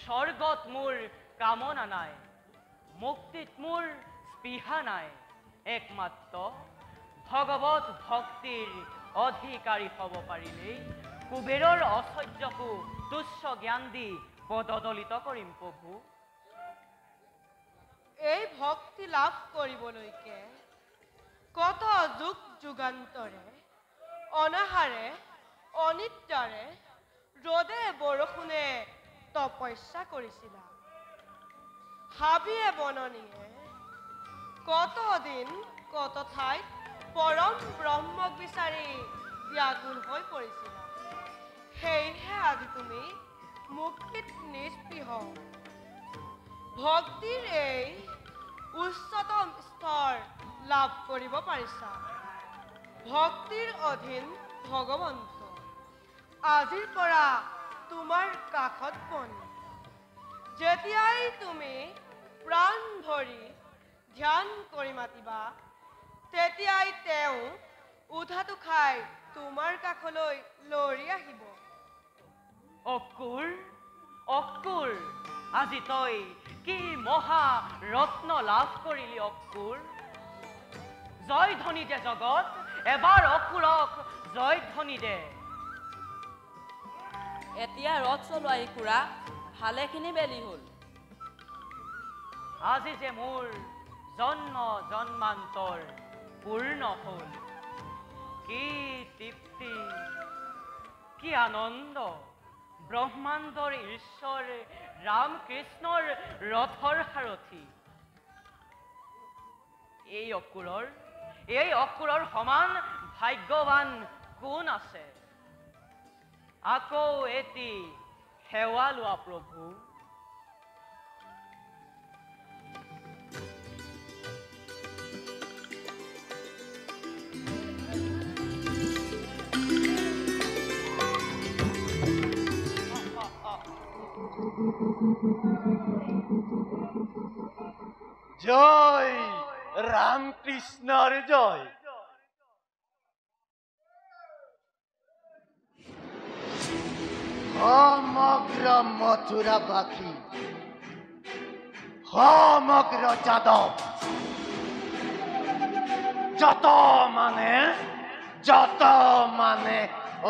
স্বৰ্গত মোৰ কামনা নাই, মুক্তিত মোৰ স্পৃহা নাই। একমাত্ৰ ভগৱত ভক্তিৰ অধিকাৰী হ'ব পাৰিলেই কুবেৰৰ ঐশ্বৰ্যকো তুচ্ছ জ্ঞান দি পদদলিত কৰিম প্ৰভু। এই ভক্তি লাভ কৰিবলৈকে কত যুগ যুগান্তৰে অনাহাৰে অনিদ্ৰাৰে ৰ'দে বৰষুণে তপস্যা কৰিছিলা। হাবিয়ে বননিয়ে কত দিন কত ঠাইত পৰম ব্ৰহ্মক বিচাৰি ব্যাকুল হৈ পৰিছিলা। সেয়েহে আজি তুমি মুক্তিত নিস্পৃহ। ভক্তিৰ এই উচ্চতম স্তৰ লাভ কৰিব পাৰিছা। ভক্তিৰ অধীন ভগৱন্ত আজিৰ পৰা তোমাৰ কাষত বনি। যেতিয়াই তুমি প্ৰাণ ভৰি ধ্যান কৰি মাতিবা, তেতিয়াই তেওঁ উধাটো খাই তোমাৰ কাষলৈ লৰি আহিব। অক্কুৰ, আজি তই কি মহা ৰত্ন লাভ কৰিলি অক্কুৰ। জয় ধ্বনি দে জগত, এবাৰ অক্কুৰক জয় ধ্বনি দে। এতিয়া ৰথ চলোৱাহি খুৰা ভালেখিনি বেলি হ'ল আজি যে মোৰ জন্ম জন্মান্তৰ পূৰ্ণ হ'ল কি তৃপ্তি কি আনন্দ ব্ৰহ্মাণ্ডৰ ঈশ্বৰ ৰামকৃষ্ণৰ ৰথৰ সাৰথি এই অকুৰৰ সমান ভাগ্যৱান কোন আছে আকৌ এটি সেৱা লোৱা প্ৰভু জয় ৰামকৃষ্ণৰ জয় সমগ্ৰ মথুৰাবাসী সমগ্ৰ যাদব যত মানে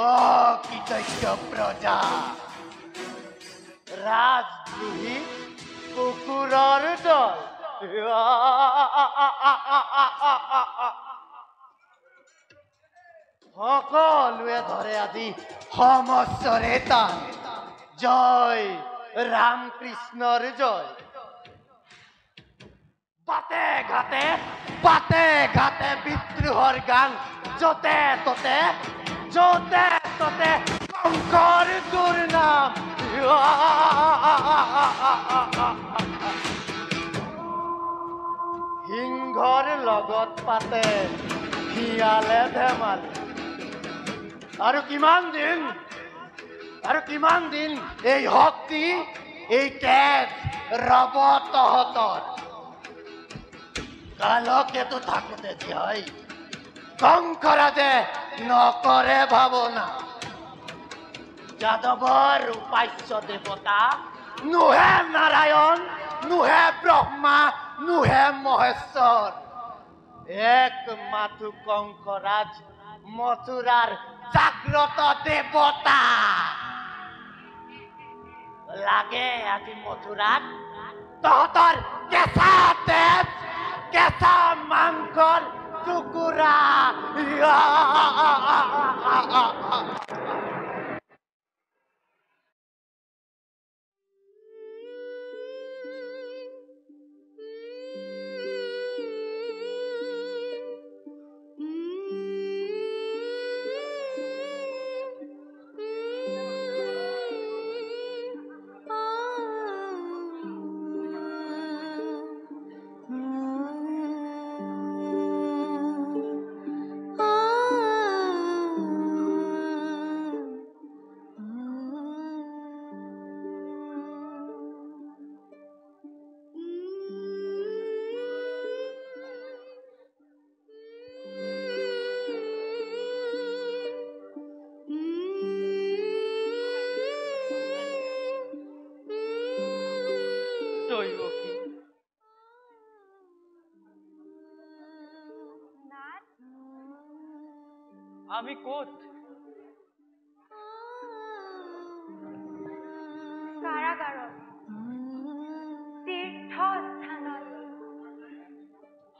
অকৃতজ্ঞ প্ৰজা ৰাজদ্ৰোহী কুকুৰৰ দল সকলোৱে ধৰে আজি সমস্যৰে টান জয় ৰামকৃষ্ণৰ জয় বাটে ঘাটে বিদ্ৰোহৰ গান য'তে ত'তে শংকৰ দুৰ্নাম সিংহৰ লগত পাতে শিয়ালে ধেমালি আৰু কিমান দিন এই শক্তি এই তেজ ৰব তহঁতৰ কালকেতো থাকোতে জয় কংকৰাজে নকৰে ভাৱনা যাদৱৰ উপাস্য দেৱতা নুহে নাৰায়ণ নুহে ব্ৰহ্মা নুহে মহেশ্বৰ এক মাথু কংকৰাজ মথুৰাৰ জাগ্ৰত দেৱতা লাগে আজি মথুৰাত তহঁতৰ কেঁচা তেজ কেঁচা মাংসৰ টুকুৰা আমি ক'ত কাৰাগাৰত তীৰ্থস্থানত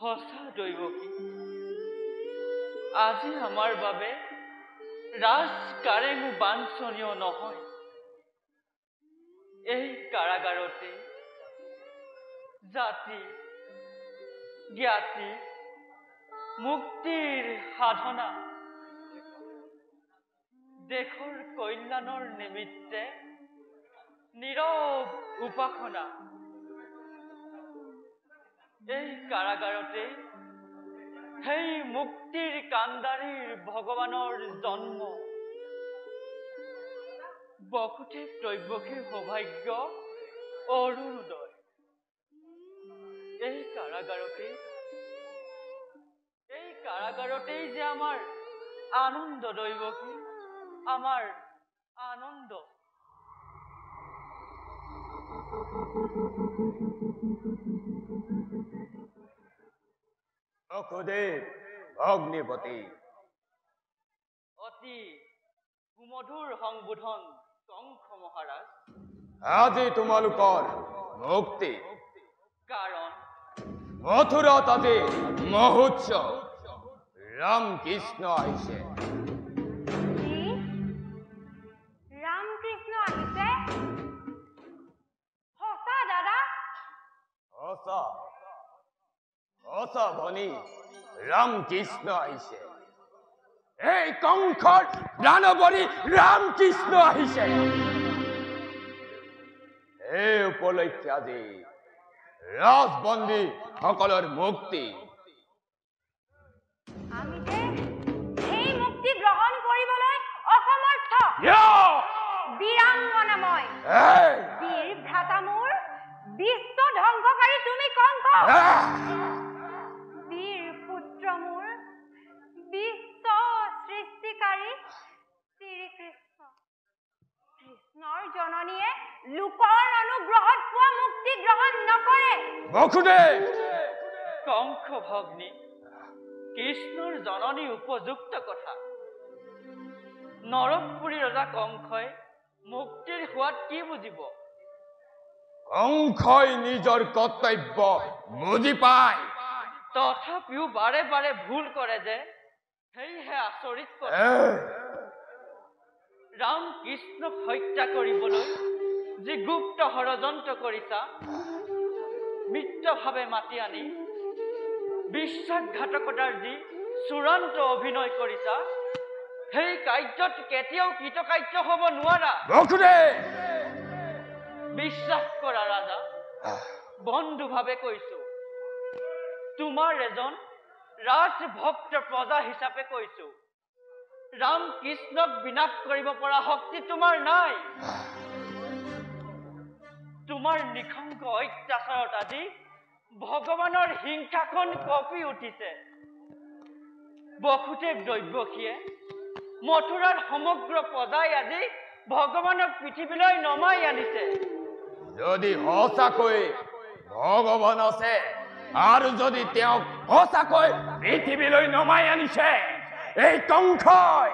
সঁচা দৈৱকী আজি আমাৰ বাবে ৰাজ কাৰেঙো বাঞ্ছনীয় নহয় এই কাৰাগাৰতে জাতি জ্ঞাতি মুক্তিৰ সাধনা দেশৰ কল্যাণৰ নিমিত্তে নীৰৱ উপাসনা এই কাৰাগাৰতে সেই মুক্তিৰ কাণ্ডাৰীৰ ভগৱানৰ জন্ম বকুতে দৈৱকীৰ সৌভাগ্য অৰুণোদয় এই কাৰাগাৰতেই যে আমাৰ আনন্দ দৈৱকী আমাৰ আনন্দ অকুদেব অগ্নিপতি অতি সুমধুৰ সংবোধন কংস মহাৰাজ, আজি তোমালোকৰ মুক্তি। কাৰণ মথুৰাত আজি মহোৎসৱ। ৰামকৃষ্ণ আহিছে। কি? ৰামকৃষ্ণ আহিছে? সঁচা দাদা? সঁচা সঁচা ভনী, ৰামকৃষ্ণ আহিছে। এই কংসৰ দানৱৰী ৰামকৃষ্ণ আহিছে। এই উপলক্ষে আজি ৰাজবন্দী সকলৰ মুক্তি। আমি যে সেই মুক্তি গ্ৰহণ কৰিবলৈ অসমৰ্থ। বীৰাংগনা মই, বীৰ ভ্ৰাতা মোৰ, বিশ্ব ধ্বংসকাৰী তুমি কংস। বীৰ পুত্ৰ মোৰ, বিশ্ব সৃষ্টিকাৰী শ্ৰীকৃষ্ণ। কৃষ্ণৰ জননীয়ে লোকৰ অনুগ্ৰহত পোৱা মুক্তি গ্ৰহণ নকৰে। কংস ভগ্নী, কৃষ্ণৰ জননী উপযুক্ত কথা। নৰকপুৰী ৰজা কংসই মুক্তিৰ সোৱাদ কি বুজিব? কংসই নিজৰ কৰ্তব্য বুজি পায়, তথাপিও বাৰে বাৰে ভুল কৰে যে, সেয়েহে আচৰিত কথা। ৰাম কৃষ্ণক হত্যা কৰিবলৈ যি গুপ্ত ষড়যন্ত্ৰ কৰিছা, মিত্ৰভাৱে মাতি আনি বিশ্বাসঘাতকতাৰ যি চূড়ান্ত অভিনয় কৰিছা, সেই কাৰ্যত কেতিয়াও কৃতকাৰ্য হ'ব নোৱাৰা। বিশ্বাস কৰা ৰাজা, বন্ধুভাৱে কৈছো, তোমাৰ এজন ৰাজভক্ত প্ৰজা হিচাপে কৈছো, ৰাম কৃষ্ণক বিনাশ কৰিব পৰা শক্তি তোমাৰ নাই। তোমাৰ নিশংস অত্যাচাৰত আজি ভগৱানৰ হিংসাখন কঁপি উঠিছে। বসুদেৱ দৈৱকীয়ে মথুৰাৰ সমগ্ৰ প্ৰজাই আজি ভগৱানক পৃথিৱীলৈ নমাই আনিছে। যদি সঁচাকৈ ভগৱান আছে আৰু যদি তেওঁক সঁচাকৈ পৃথিৱীলৈ নমাই আনিছে, এই কংসই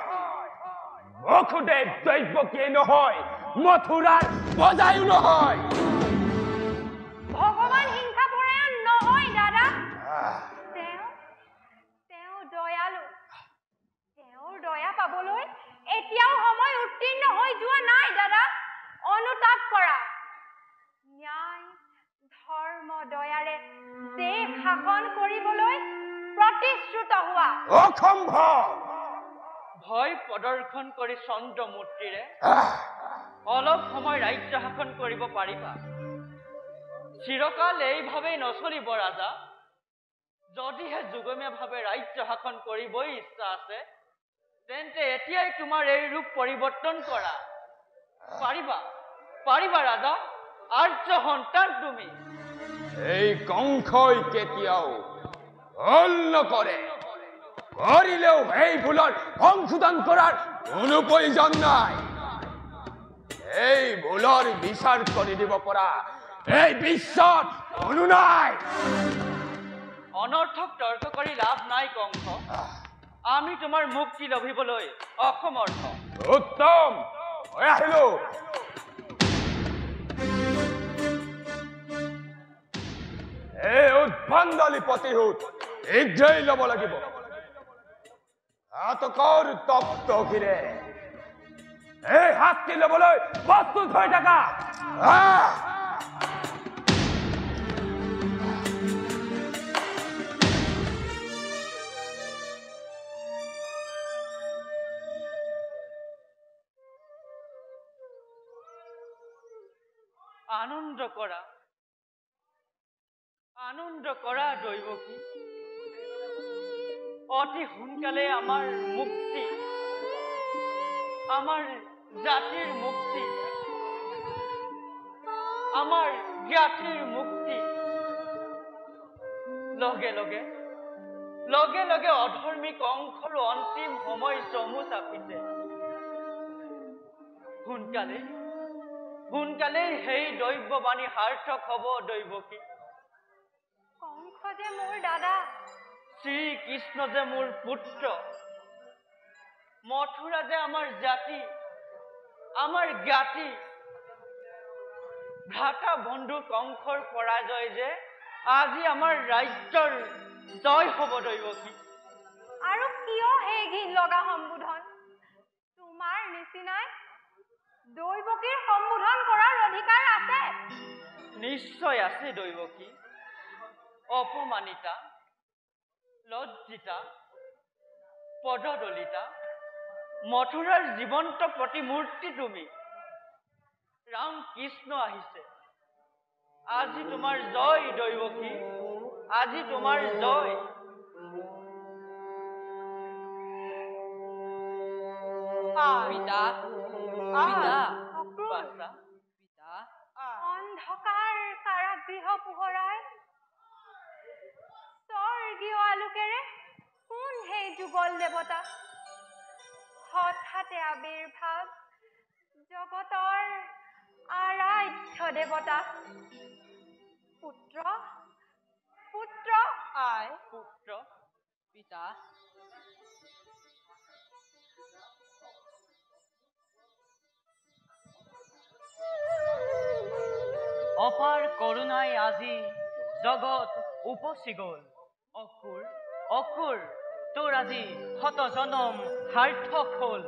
বসুদেৱ দৈৱকীয়ে নহয়, মথুৰাৰ প্ৰজাও নহয়। ভগৱান হিংসাপৰায়ণ নহয় দাদা। তেওঁ দয়ালু। তেওঁৰ দয়া পাবলৈ এতিয়াও সময় উত্তীৰ্ণ হৈ যোৱা নাই দাদা। অনুতাপ কৰা, ন্যায় ধৰ্ম দয়াৰে দেশ শাসন কৰিবলৈ প্ৰতিশ্ৰুত হোৱা। অসম্ভৱ। ভয় প্ৰদৰ্শন কৰি চন্দ্ৰমূৰ্তিৰে অলপ সময় ৰাজ্য শাসন কৰিব পাৰিবা। চিৰকাল এইভাৱেই নচলিব ৰাজা। যদিহে যুগমীয়াভাৱে ৰাজ্য শাসন কৰিবই ইচ্ছা আছে, তেন্তে এতিয়াই তোমাৰ এই ৰূপ পৰিৱৰ্তন কৰা। পাৰিবা ৰাজা, আৰ্য সন্তান তুমি। এই কংসই কেতিয়াও ভুল নকৰে, কৰিলেও সেই ভুলৰ সংশোধন কৰাৰ কোনো প্ৰয়োজন নাই। এই ভুলৰ বিচাৰ কৰি দিব পৰা এই বিশ্বত কোনো নাই। অনৰ্থক তৰ্ক কৰি লাভ নাই কংস। আমি তোমাৰ মুক্তি লভিবলৈ অসমৰ্থ। উত্তম, হৈ আহিলো। এই উদ্ভণ্ডালি প্ৰতিশোধ শীঘ্ৰেই ল'ব লাগিব। ঘাতকৰ তপ্ত অখিৰে এই শাস্তি ল'বলৈ প্ৰস্তুত হৈ থাকা। আনন্দ কৰা দৈৱকী, অতি সোনকালে আমাৰ মুক্তি, আমাৰ জাতিৰ মুক্তি, আমাৰ জ্ঞাতিৰ মুক্তি। লগে লগে অধৰ্মী কংসৰো অন্তিম সময় চমু চাপিছে। সোনকালেই সেই দৈৱবাণী সাৰ্থক হব দৈৱকী। কংস যে মোৰ দাদা, শ্ৰীকৃষ্ণ যে মোৰ পুত্ৰ, মথুৰা যে আমাৰ জাতি, আমাৰ জ্ঞাতি ভ্ৰাতা বন্ধু কংসৰ পৰাজয় যে আজি আমাৰ ৰাজ্যৰ জয় হ'ব দৈৱকী। আৰু কিয় এই ঘিণ লগা সম্বোধন? তোমাৰ নিচিনাই দৈৱকীৰ সম্বোধন কৰাৰ অধিকাৰ আছে। নিশ্চয় আছে দৈৱকী। অপমানিতা, লজ্জিতা, পদদলিতা, মথুৰাৰ জীৱন্ত প্ৰতিমূৰ্তি তুমি। ৰাম কৃষ্ণ আহিছে। আজি তোমাৰ জয় দৈৱকী, আজি তোমাৰ জয়। পিতা পিতা বাছা, পিতা অন্ধকাৰ কাৰাগৃহ পোহৰাই স্বৰ্গীয় আলোকেৰে কোন সেই যুগল দেৱতা? হঠাতে আবিৰ্ভাৱ জগতৰ আৰাধ্য দেৱতা। পুত্ৰ পুত্ৰ আই পুত্ৰ পিতা অপাৰ কৰুণাই আজি জগত উপচি গল। অকুৰ অকুৰ তোৰ আজি শত জনম সাৰ্থক হল।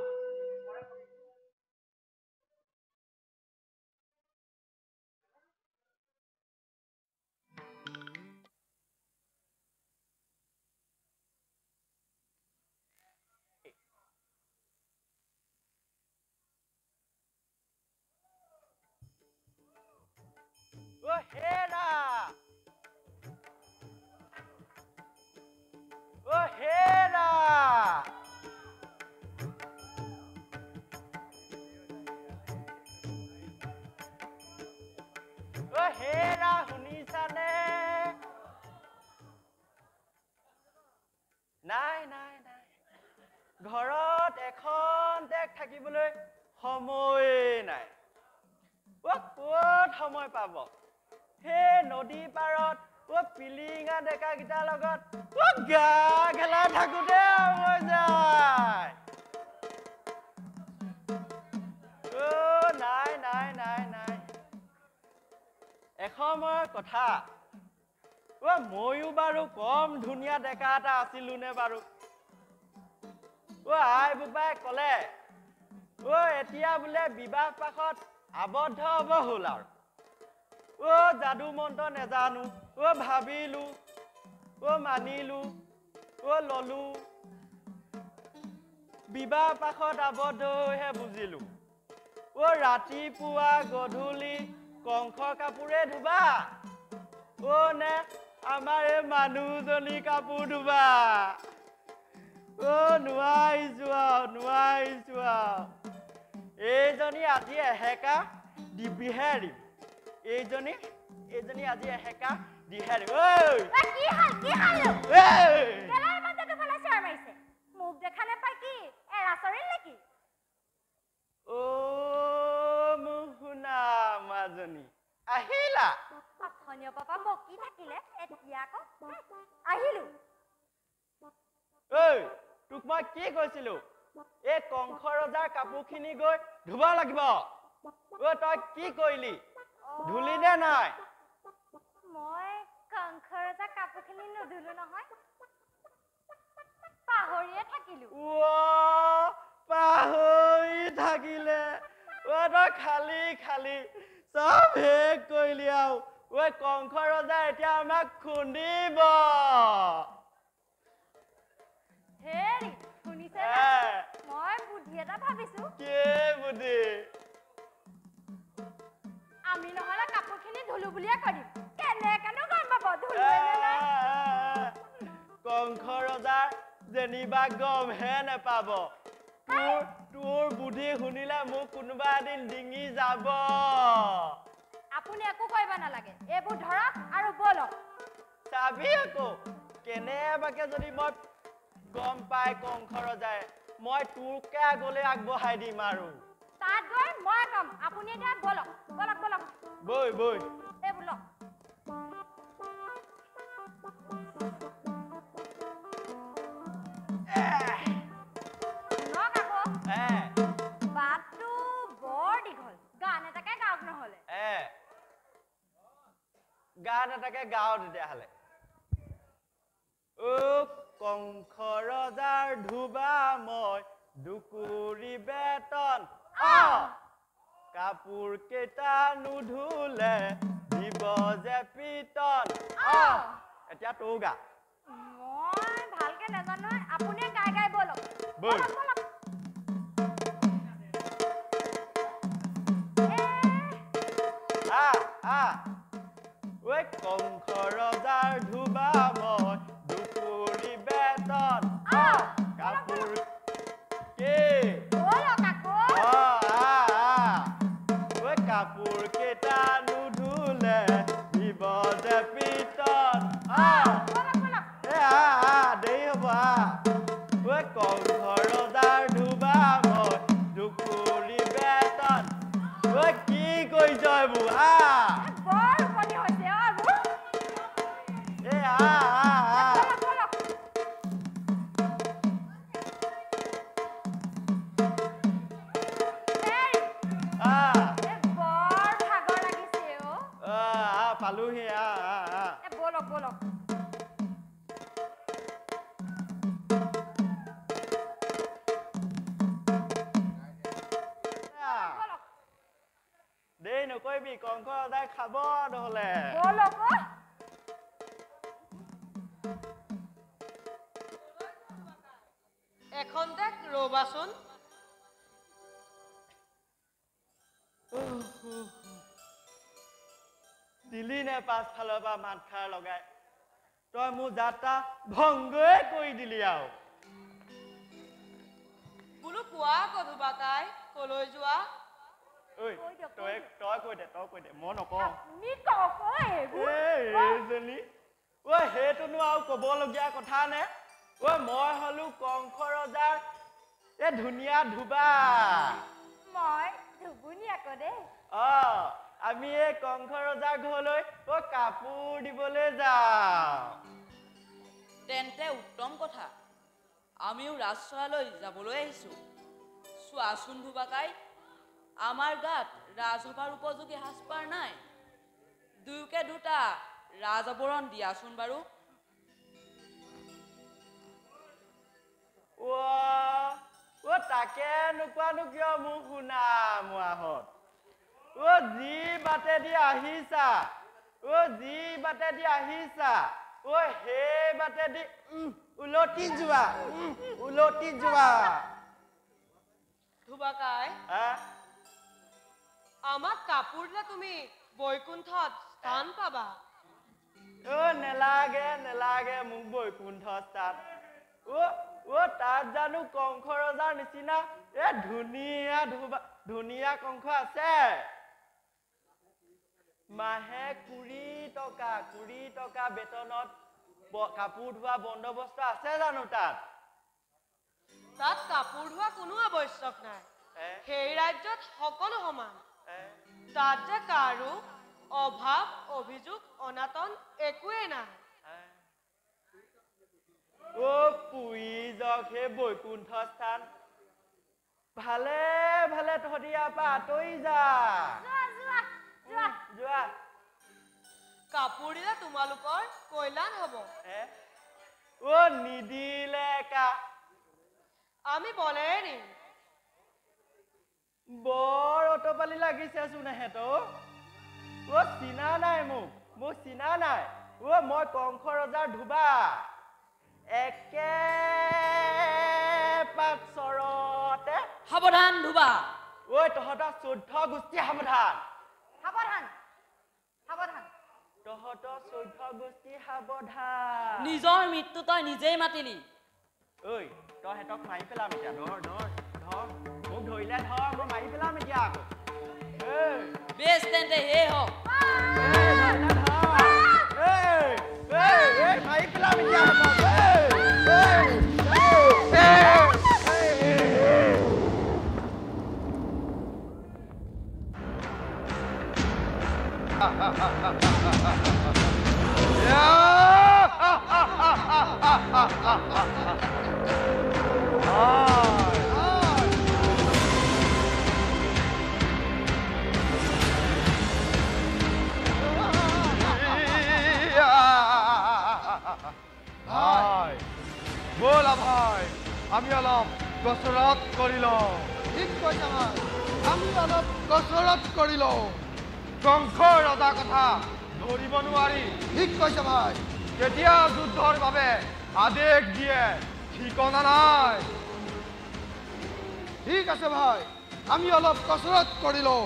অ হেৰা অ হেৰা অ হেৰা শুনিছানে? নাই নাই নাই, ঘৰত এখন দেশ থাকিবলৈ সময়ে নাই। ক'ত সময় পাব? সেই নদী পাৰত পিলিঙা ডেকা কেইটাৰ লগত গা খেলাই থাকোতে হৈ যায়। নাই নাই নাই নাই, এসময়ৰ কথা। ময়ো বাৰু কম ধুনীয়া ডেকা এটা আছিলো নে বাৰু? আই বোপাই কলে এতিয়া বোলে বিবাহ পাশত আবদ্ধ হব হল আৰু। যাদু মন্ত্ৰ নেজানো, ভাবিলো, মানিলো, ললো, বিবাহ পাশত আবদ্ধ হৈহে বুজিলো। ৰাতিপুৱা গধূলি কংসৰ কাপোৰে ধুবা, নে আমাৰ এই মানুহজনী কাপোৰ ধুবা? নোৱাৰিছো আৰু। এইজনী আজি এহেকা দিবিহে দিম, এইজনী আজি এহেকা দিহে দিম। মোক দেখা নাপায় কি এৰা চৰিল নেকি? মোৰ শুনা মাজনী আহিলা? অথনিয় পাপা বকি থাকিলে, এতিয়া আকৌ আহিলো। তোক মই কি কৈছিলো? এই কংস ৰজাৰ কাপোৰখিনি গৈ ধুব লাগিব। তই কি কৰিলি? ধুলি নে নাই? মই কংস ৰজাৰ কাপোৰখিনি নুধুলো নহয়, পাহৰিয়ে থাকিলো। পাহৰি থাকিলে? তই খালি খালি চব শেষ কৰিলি আৰু। কংস ৰজা এতিয়া আমাক খুন্দিব। হেৰি শুনিছে, মই বুদ্ধি এটা ভাবিছো। কি বুদ্ধি? আমি নহলে কাপোৰখিনি ধুলো বুলিয়ে কৈ দিম, কেনেকেনো গম পাব ধুলোৱে নে নাই? কংস ৰজাৰ যেনিবা গমহে নেপাব। তোৰ বুদ্ধি শুনিলে মোক কোনোবা এদিন ডিঙি যাব। আপুনি একো কৰিব নালাগে, এইবোৰ ধৰক আৰু বলক। চাবি আকৌ কেনেবাকে যদি মই গম পাই কংস ৰজাই, মই তোৰকে আগলৈ আগবঢ়াই দিম আৰু। তাত গৈ মই কম, আপুনি এতিয়া বলক বলক বলক। বৈ বৈ এই বলক। শুনক আকৌ, বাটটো বৰ এটাকে গাও তেতিয়াহ'লে ও কংস ৰজাৰ ধুবা মই দুকুৰি বেতন কাপোৰ কেইটা নুধুলে দিব যে পিতন এতিয়া তো গা মই ভালকে নাজানো আপুনি গাই গাই বলক বল ঐ কংস ৰজাৰ ধুবা মই দুকুৰি বেতন কাপোৰ কে ঐ কাপোৰ কেইটা নুধুলে দিব যে পিতন দেৰি হ'ব ঐ কংস ৰজাৰ ধুবা মই দুকুৰি বেতন ঐ কি কৰিছ এইবোৰ পালোহি বলক বলক দেই নকৰিবি কংস ৰজাই খাব নহ'লে বলক এখন দেখ ৰবাচোন দিলি নে পাছফালৰ পৰা মাত খাৰ লগাই তই মোৰ যাত্ৰা ভংগই কৰি দিলি আৰু বোলো কোৱা কধুবা তাই কলৈ যোৱা ঐ তই কৈ দে মই নকওঁ সেইটোনো আৰু ক'বলগীয়া কথা নে মই হলো কংস ৰজাৰ এই ধুনীয়া ধুবা মই ধুবুনি আকৌ দেই আমি এই কংস ৰজাৰ ঘৰলৈ কাপোৰ দিবলৈ যাওঁ তেন্তে উত্তম কথা আমিও ৰাজচৰালৈ যাবলৈ আহিছো চোৱাচোন ধুবাকাই আমাৰ গাত ৰাজসভাৰ উপযোগী সাজপাৰ নাই দুয়োকে দুটা ৰাজবৰণ দিয়াচোন বাৰু তাকে নোকোৱানো কিয় মোক শুনা মোৱাহত যি বাটেদি আহিছা সেই বাটেদি উলটি যোৱা ধুবাকাই আমাক কাপোৰ দিলে তুমি বৈকুণ্ঠত স্থান পাবা নেলাগে মোক বৈকুণ্ঠ স্থান তাত জানো কংস ৰজাৰ নিচিনা ধুনীয়া কংস আছে মাহে 20 টকা বেতনত কাপোৰ ধোৱা বন্দোবস্ত আছে জানো তাত কাপোৰ ধোৱা কোনো আৱশ্যক নাই সেই ৰাজ্যত সকলো সমান তাত যে কাৰো অভাৱ অভিযোগ অনাটন একোৱেই নাই পুৰি যাওক সেই বৈকুণ্ঠ স্থান ভালে তহঁতি ইয়াৰ পৰা আঁতৰি যোৱা কাপোৰ দিলে তোমালোকৰ কল্যাণ হ'ব নিদিলে কা আমি বলেৰে দিম বৰ অটপালি লাগিছেচোন এহেঁতৰ চিনা নাই মোক চিনা নাই মই কংস ৰজাৰ ধুবা একে পাছৰতে সাৱধান ধুবা তহঁতৰ 14 গোষ্ঠী সাৱধান তহঁতৰ 14 গোষ্ঠী সাৱধান নিজৰ মৃত্যু তই নিজেই মাতিলি তই হেঁতক মাৰি পেলাম এতিয়া ধৰ মোক ধৰিলে ধৰ মই মাৰি পেলাম এতিয়া আকৌ বেছ তেন্তে হে হওক মাৰি পেলাম এতিয়া ভাই ব'লা ভাই আমি অলপ কসৰত কৰি লওঁ ঠিক কৈছা ভাই আমি অলপ কসৰত কৰি লওঁ কংসৰ ৰজা কথা ধৰিব নোৱাৰি ঠিক কৈছা ভাই কেতিয়া যুদ্ধৰ বাবে আদেশ দিয়ে ঠিকনা নাই ঠিক আছে ভাই আমি অলপ কসৰত কৰি লওঁ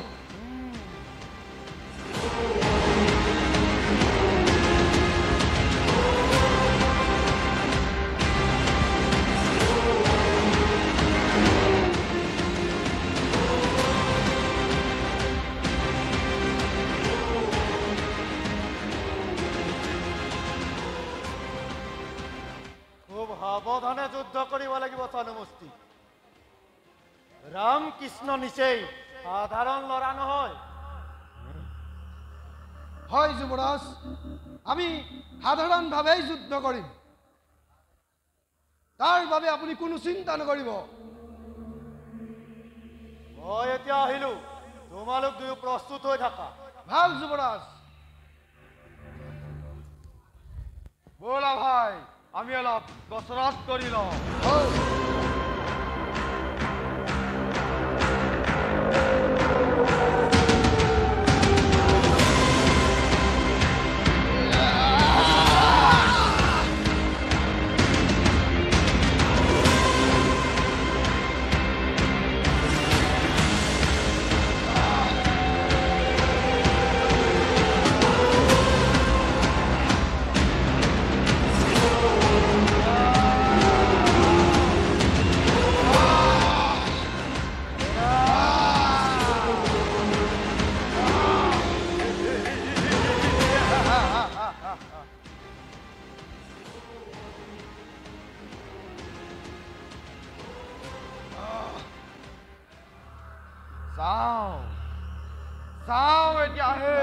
সাৱধানে যুদ্ধ কৰিব লাগিব চানুমস্তি ৰাম কৃষ্ণ নিচেই সাধাৰণ ল'ৰা নহয় হয় যুৱৰাজ আমি সাধাৰণভাৱেই যুদ্ধ কৰিম তাৰ বাবে আপুনি কোনো চিন্তা নকৰিব মই এতিয়া আহিলো তোমালোক দুয়ো প্ৰস্তুত হৈ থাকা ভাল যুৱৰাজ ব'লা ভাই আমি অলপ কসৰত কৰি লওঁ চাওঁ এতিয়া হে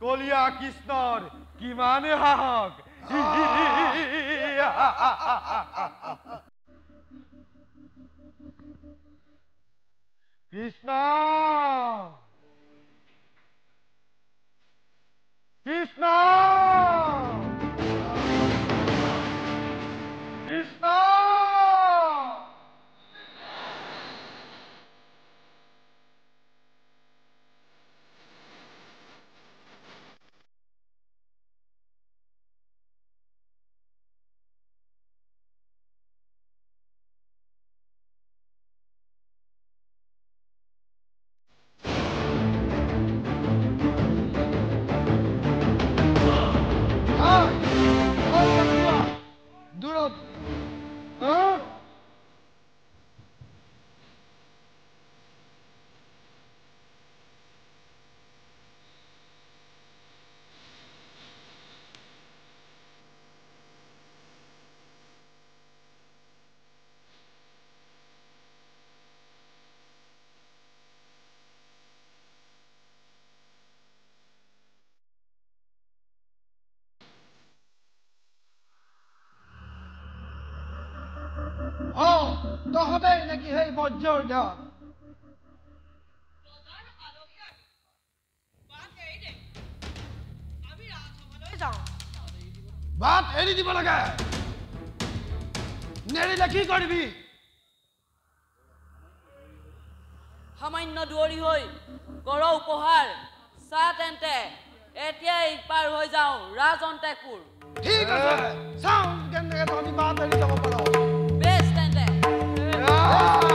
কলিয়া কৃষ্ণৰ কিমানে সাহস কৃষ্ণ কৃষ্ণ কৃষ্ণ দূৰত তহঁতেই নেকি সেই বজ্ৰৰ্ধ বাট এৰি দিব লাগে নেৰিলে কি কৰিবি সামান্য দুৱৰী হৈ কৰ উপহাৰ চা তেন্তে এতিয়াই পাৰ হৈ যাওঁ ৰাজন্তেকুৰ ঠিক আছে চাওঁ কেনেকৈ তহঁতি বাট এৰি যাব পাৰ বেছ তেন্তে Ah!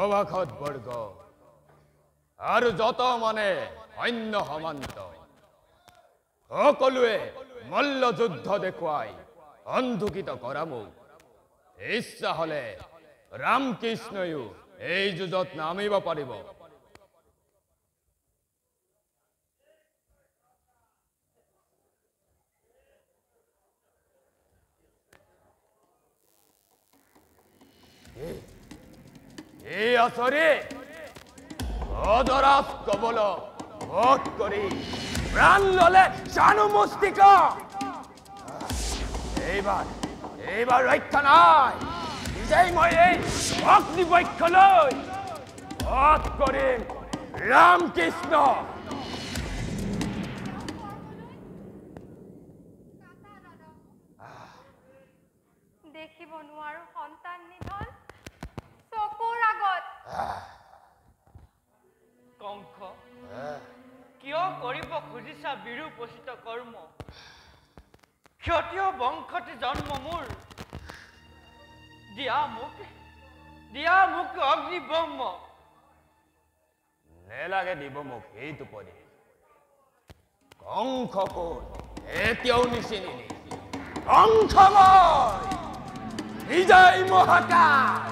সভাসদ বৰ্গ আৰু যত মানে অন্য সমান্ত সকলোৱে মল্ল যুদ্ধ দেখুৱাই অন্ধুকিত কৰা মোক ইচ্ছা হলে ৰামকৃষ্ণয়ো এই যুঁজত নামিব পাৰিব। এই আসরে অদরাস কবল ভোট করি প্রাণ ললে শানু মস্তিক এইবার রক্ষা নাই নিজেই মই এই অগ্নিবক্ষ লৈ ভোট কৰিম ৰামকৃষ্ণ। দেখিব নোৱাৰো সন্তান নিধন চকুৰ আগত। কংস কিয় কৰিব খুজিছা বিৰূপোচিত কৰ্ম? ক্ষত্ৰিয় বংশতে জন্ম মোৰ, দিয়া মোক অগ্নিব্ৰহ্ম। নেলাগে দিব মোক সেইটো পদে। কংস কোন এতিয়াও নিচিনিলি? কংস মই নিজেই মহাকাশ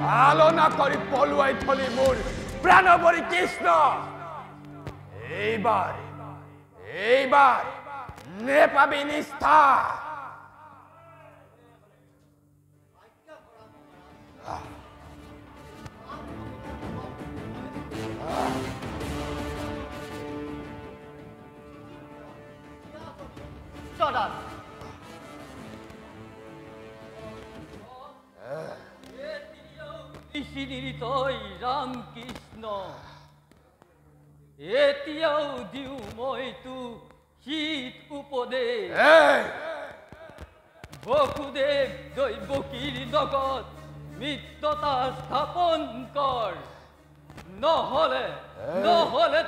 পালনা কৰি পলুৱাই থলি মোৰ প্ৰাণবৰী কৃষ্ণ। এইবাৰ নেপাবি নিষ্ঠা। চদান তই ৰামকৃষ্ণ এতিয়াও দিওঁ মই তোক শীত উপদেশ। বসুদেৱ দৈৱকীৰ লগত মিত্ৰতা স্থাপন কৰ, নহলে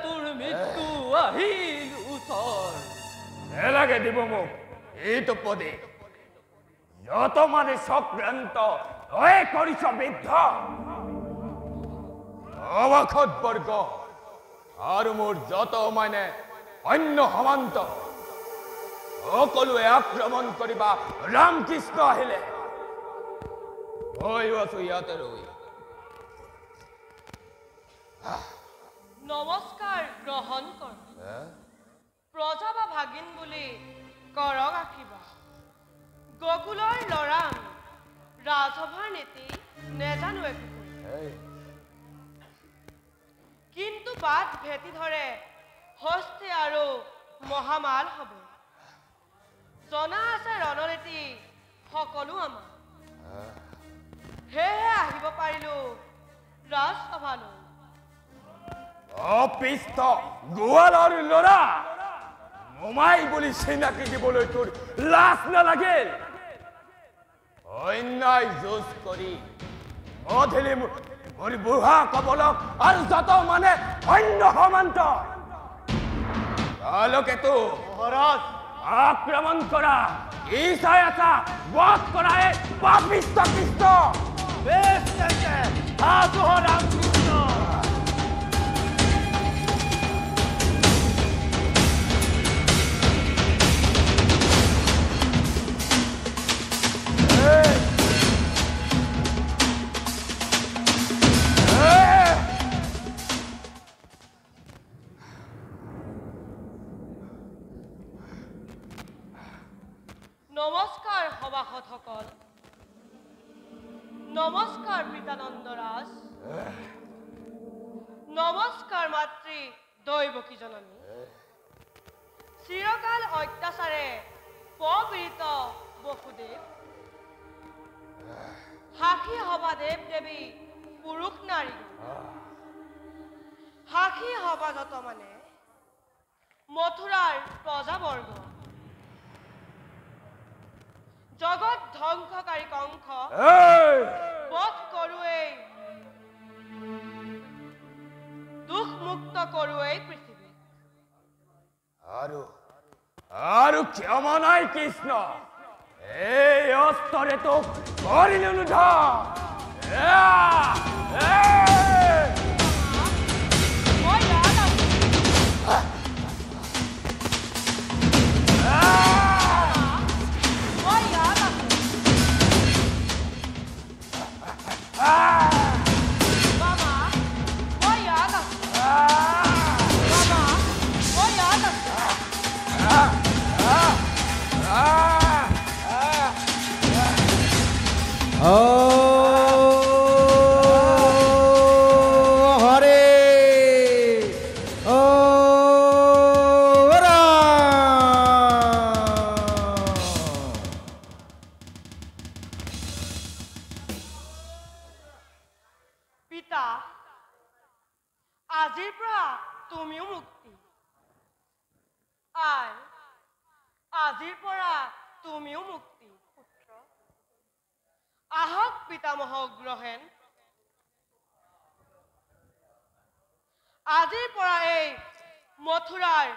তোৰ মৃত্যু আহিল ওচৰ। নেলাগে দিব মোক এইটো পদে। যত মানে চক্ৰান্ত হৈ কৰিছ বিদ্ধ অৱখত বৰ্গ আৰু মোৰ যত মানে অন্য সমান্ত সকলোৱে আক্ৰমণ কৰিবা ৰামকৃষ্ণ আহিলে। ময়ো আছো ইয়াতে ৰৈ। নমস্কাৰ গ্ৰহণ কৰ। প্ৰজা বা ভাগিন বুলি কৰক আশীৰ্বাদ। গকুলৰ লৰাম ৰাজসভাৰ নীতি নেজানো একো, কিন্তু বাট ভেটি ধৰে হস্তে আৰু মহামাল হ'ব। জনা আছে ৰণনীতি সকলো আমাৰ, সেয়েহে আহিব পাৰিলো ৰাজসভালৈ। অপিষ্ট গোৱালৰ লৰা মোমাই বুলি চিনাকি দিবলৈ তোৰ লাজ নালাগিল? অন্যায় যুঁজ কৰি অধিলি মোৰ বুঢ়া কবলক আৰু যত মানে অন্য সমান্ত তালোকেতো আক্ৰমণ কৰা ই চাই আছা বধ কৰা এই পাপিষ্ট কৃষ্ণ। বেশ তেন্তে সাজু হ ৰামকৃষ্ণ। নমস্কাৰ সভাসদসকল, নমস্কাৰ পিতানন্দ ৰাজ, নমস্কাৰ মাতৃ দৈৱকী জননী। চিৰকাল অত্যাচাৰে পীড়িত বসুদেৱ, সাক্ষী হবা দেৱ দেৱী পুৰুষ নাৰী, সাক্ষী হবা যত মানে মথুৰাৰ প্ৰজাবৰ্গ, জগত ধ্বংসকাৰী কংস বধ কৰোৱেই, দুখ মুক্ত কৰোৱেই পৃথিৱী। আৰু ক্ষমা নাই কৃষ্ণ, এই অস্ত্ৰে তোক কৰিলো মই ইয়াত আছো মই ইয়াত আছো মামা মই ইয়াত আছো মামা মই ইয়াত আছো হরে ও পিতা আজিৰ পৰা তুমিও মুক্তি আই আজিৰ পৰা তুমিও মুক্তি পুত্ৰ আহক পিতামহ গ্ৰহেন আজিৰ পৰা এই মথুৰাৰ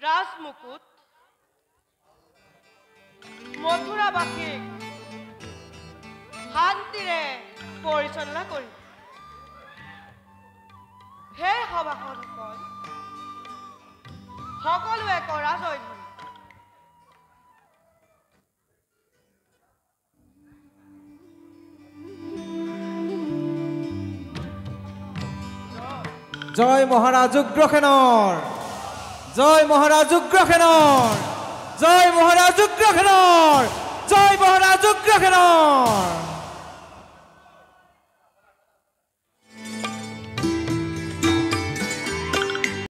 ৰাজমুকুট মথুৰাবাসীক শান্তিৰে পৰিচালনা কৰি সেই সভাসদসকল সকলোৱে কৰা জয়ধ্বনি জয় মহাৰাজ উগ্ৰসেনৰ জয় মহাৰাজ উগ্ৰসেনৰ জয় মহাৰাজ উগ্ৰসেনৰ জয় মহাৰাজ উগ্ৰসেনৰ